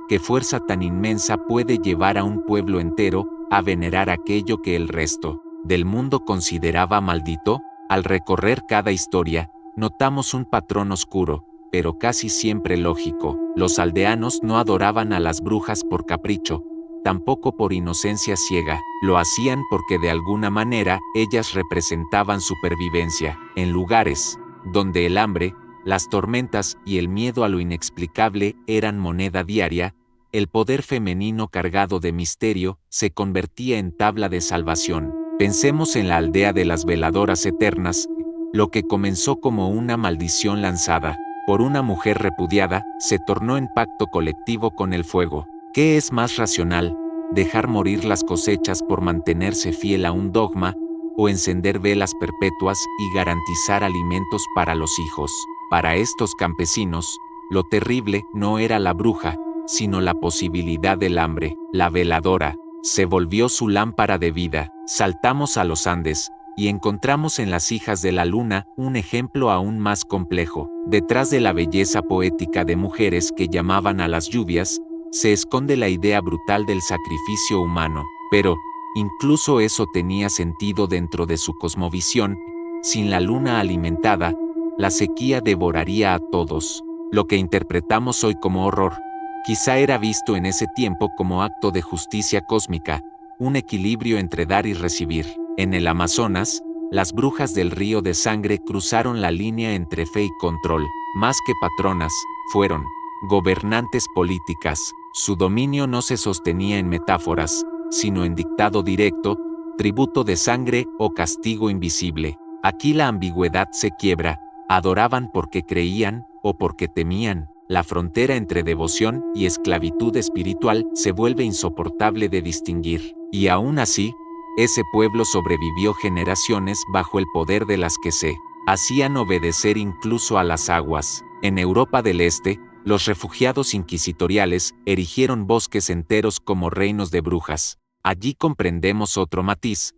S1: ¿qué fuerza tan inmensa puede llevar a un pueblo entero a venerar aquello que el resto del mundo consideraba maldito? Al recorrer cada historia, notamos un patrón oscuro, pero casi siempre lógico. Los aldeanos no adoraban a las brujas por capricho, tampoco por inocencia ciega, lo hacían porque de alguna manera ellas representaban supervivencia. En lugares donde el hambre, las tormentas y el miedo a lo inexplicable eran moneda diaria, el poder femenino cargado de misterio se convertía en tabla de salvación. Pensemos en la aldea de las veladoras eternas. Lo que comenzó como una maldición lanzada por una mujer repudiada se tornó en pacto colectivo con el fuego. ¿Qué es más racional, dejar morir las cosechas por mantenerse fiel a un dogma, o encender velas perpetuas y garantizar alimentos para los hijos? Para estos campesinos, lo terrible no era la bruja, sino la posibilidad del hambre. La veladora se volvió su lámpara de vida. Saltamos a los Andes y encontramos en las hijas de la luna un ejemplo aún más complejo. Detrás de la belleza poética de mujeres que llamaban a las lluvias, se esconde la idea brutal del sacrificio humano. Pero, incluso eso tenía sentido dentro de su cosmovisión. Sin la luna alimentada, la sequía devoraría a todos. Lo que interpretamos hoy como horror, quizá era visto en ese tiempo como acto de justicia cósmica, un equilibrio entre dar y recibir. En el Amazonas, las brujas del río de sangre cruzaron la línea entre fe y control. Más que patronas, fueron gobernantes políticas. Su dominio no se sostenía en metáforas, sino en dictado directo, tributo de sangre o castigo invisible. Aquí la ambigüedad se quiebra: adoraban porque creían o porque temían. La frontera entre devoción y esclavitud espiritual se vuelve insoportable de distinguir. Y aún así, ese pueblo sobrevivió generaciones bajo el poder de las que se hacían obedecer incluso a las aguas. En Europa del Este, los refugiados inquisitoriales erigieron bosques enteros como reinos de brujas. Allí comprendemos otro matiz: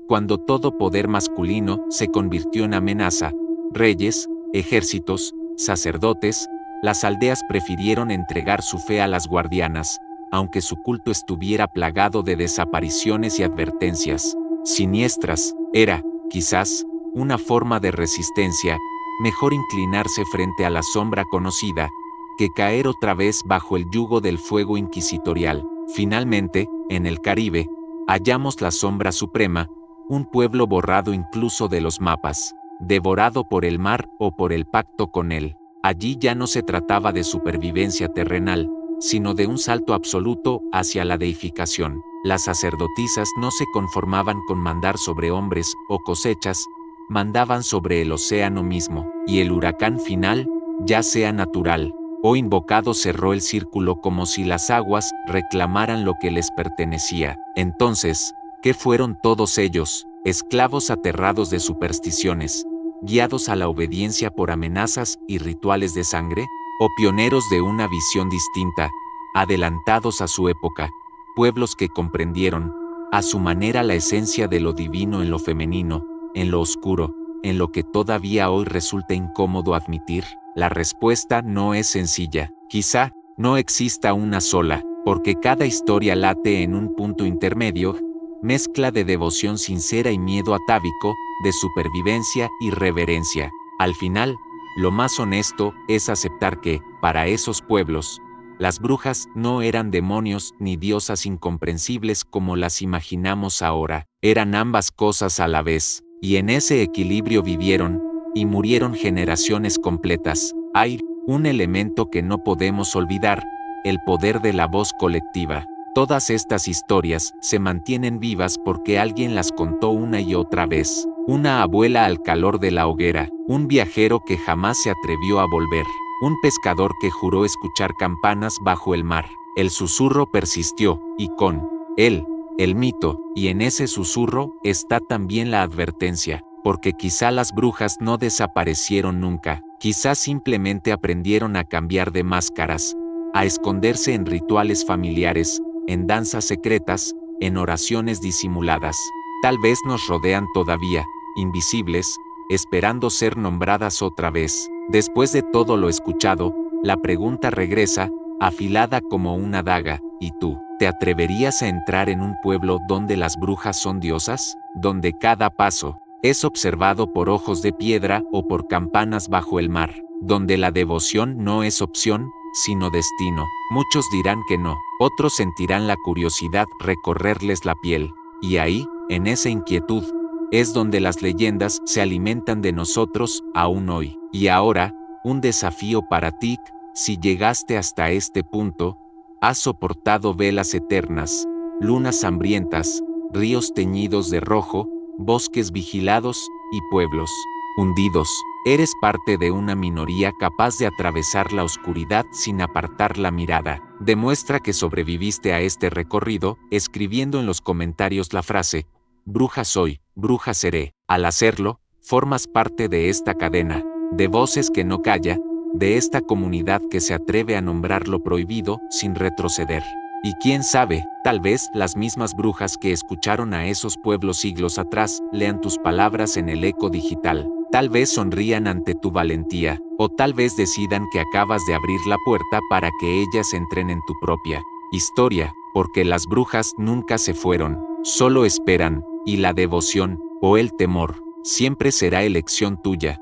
S1: cuando todo poder masculino se convirtió en amenaza, reyes, ejércitos, sacerdotes, las aldeas prefirieron entregar su fe a las guardianas, aunque su culto estuviera plagado de desapariciones y advertencias siniestras. Era, quizás, una forma de resistencia. Mejor inclinarse frente a la sombra conocida, que caer otra vez bajo el yugo del fuego inquisitorial. Finalmente, en el Caribe, hallamos la sombra suprema, un pueblo borrado incluso de los mapas, devorado por el mar o por el pacto con él. Allí ya no se trataba de supervivencia terrenal, sino de un salto absoluto hacia la deificación. las sacerdotisas no se conformaban con mandar sobre hombres o cosechas, mandaban sobre el océano mismo, y el huracán final, ya sea natural o invocado, cerró el círculo como si las aguas reclamaran lo que les pertenecía. Entonces, ¿qué fueron todos ellos? Esclavos aterrados de supersticiones, guiados a la obediencia por amenazas y rituales de sangre, o pioneros de una visión distinta, adelantados a su época, pueblos que comprendieron, a su manera, la esencia de lo divino en lo femenino, en lo oscuro, en lo que todavía hoy resulta incómodo admitir. La respuesta no es sencilla. Quizá no exista una sola, porque cada historia late en un punto intermedio, mezcla de devoción sincera y miedo atávico, de supervivencia y reverencia. Al final, lo más honesto es aceptar que, para esos pueblos, las brujas no eran demonios ni diosas incomprensibles como las imaginamos ahora, eran ambas cosas a la vez, y en ese equilibrio vivieron y murieron generaciones completas. Hay un elemento que no podemos olvidar: el poder de la voz colectiva. Todas estas historias se mantienen vivas porque alguien las contó una y otra vez. Una abuela al calor de la hoguera, un viajero que jamás se atrevió a volver, un pescador que juró escuchar campanas bajo el mar. El susurro persistió, y con él, el mito, y en ese susurro está también la advertencia, porque quizá las brujas no desaparecieron nunca, quizá simplemente aprendieron a cambiar de máscaras, a esconderse en rituales familiares, en danzas secretas, en oraciones disimuladas. Tal vez nos rodean todavía, invisibles, esperando ser nombradas otra vez. Después de todo lo escuchado, la pregunta regresa, afilada como una daga: ¿y tú? ¿Te atreverías a entrar en un pueblo donde las brujas son diosas? Donde cada paso es observado por ojos de piedra o por campanas bajo el mar, donde la devoción no es opción, sino destino. Muchos dirán que no, otros sentirán la curiosidad recorrerles la piel, y ahí, en esa inquietud, es donde las leyendas se alimentan de nosotros aún hoy. Y ahora, un desafío para ti: si llegaste hasta este punto, has soportado velas eternas, lunas hambrientas, ríos teñidos de rojo, bosques vigilados y pueblos hundidos. Eres parte de una minoría capaz de atravesar la oscuridad sin apartar la mirada. Demuestra que sobreviviste a este recorrido escribiendo en los comentarios la frase: bruja soy, bruja seré. Al hacerlo, formas parte de esta cadena de voces que no calla, de esta comunidad que se atreve a nombrar lo prohibido sin retroceder. Y quién sabe, tal vez las mismas brujas que escucharon a esos pueblos siglos atrás lean tus palabras en el eco digital. Tal vez sonrían ante tu valentía, o tal vez decidan que acabas de abrir la puerta para que ellas entren en tu propia historia, porque las brujas nunca se fueron, solo esperan, y la devoción, o el temor, siempre será elección tuya.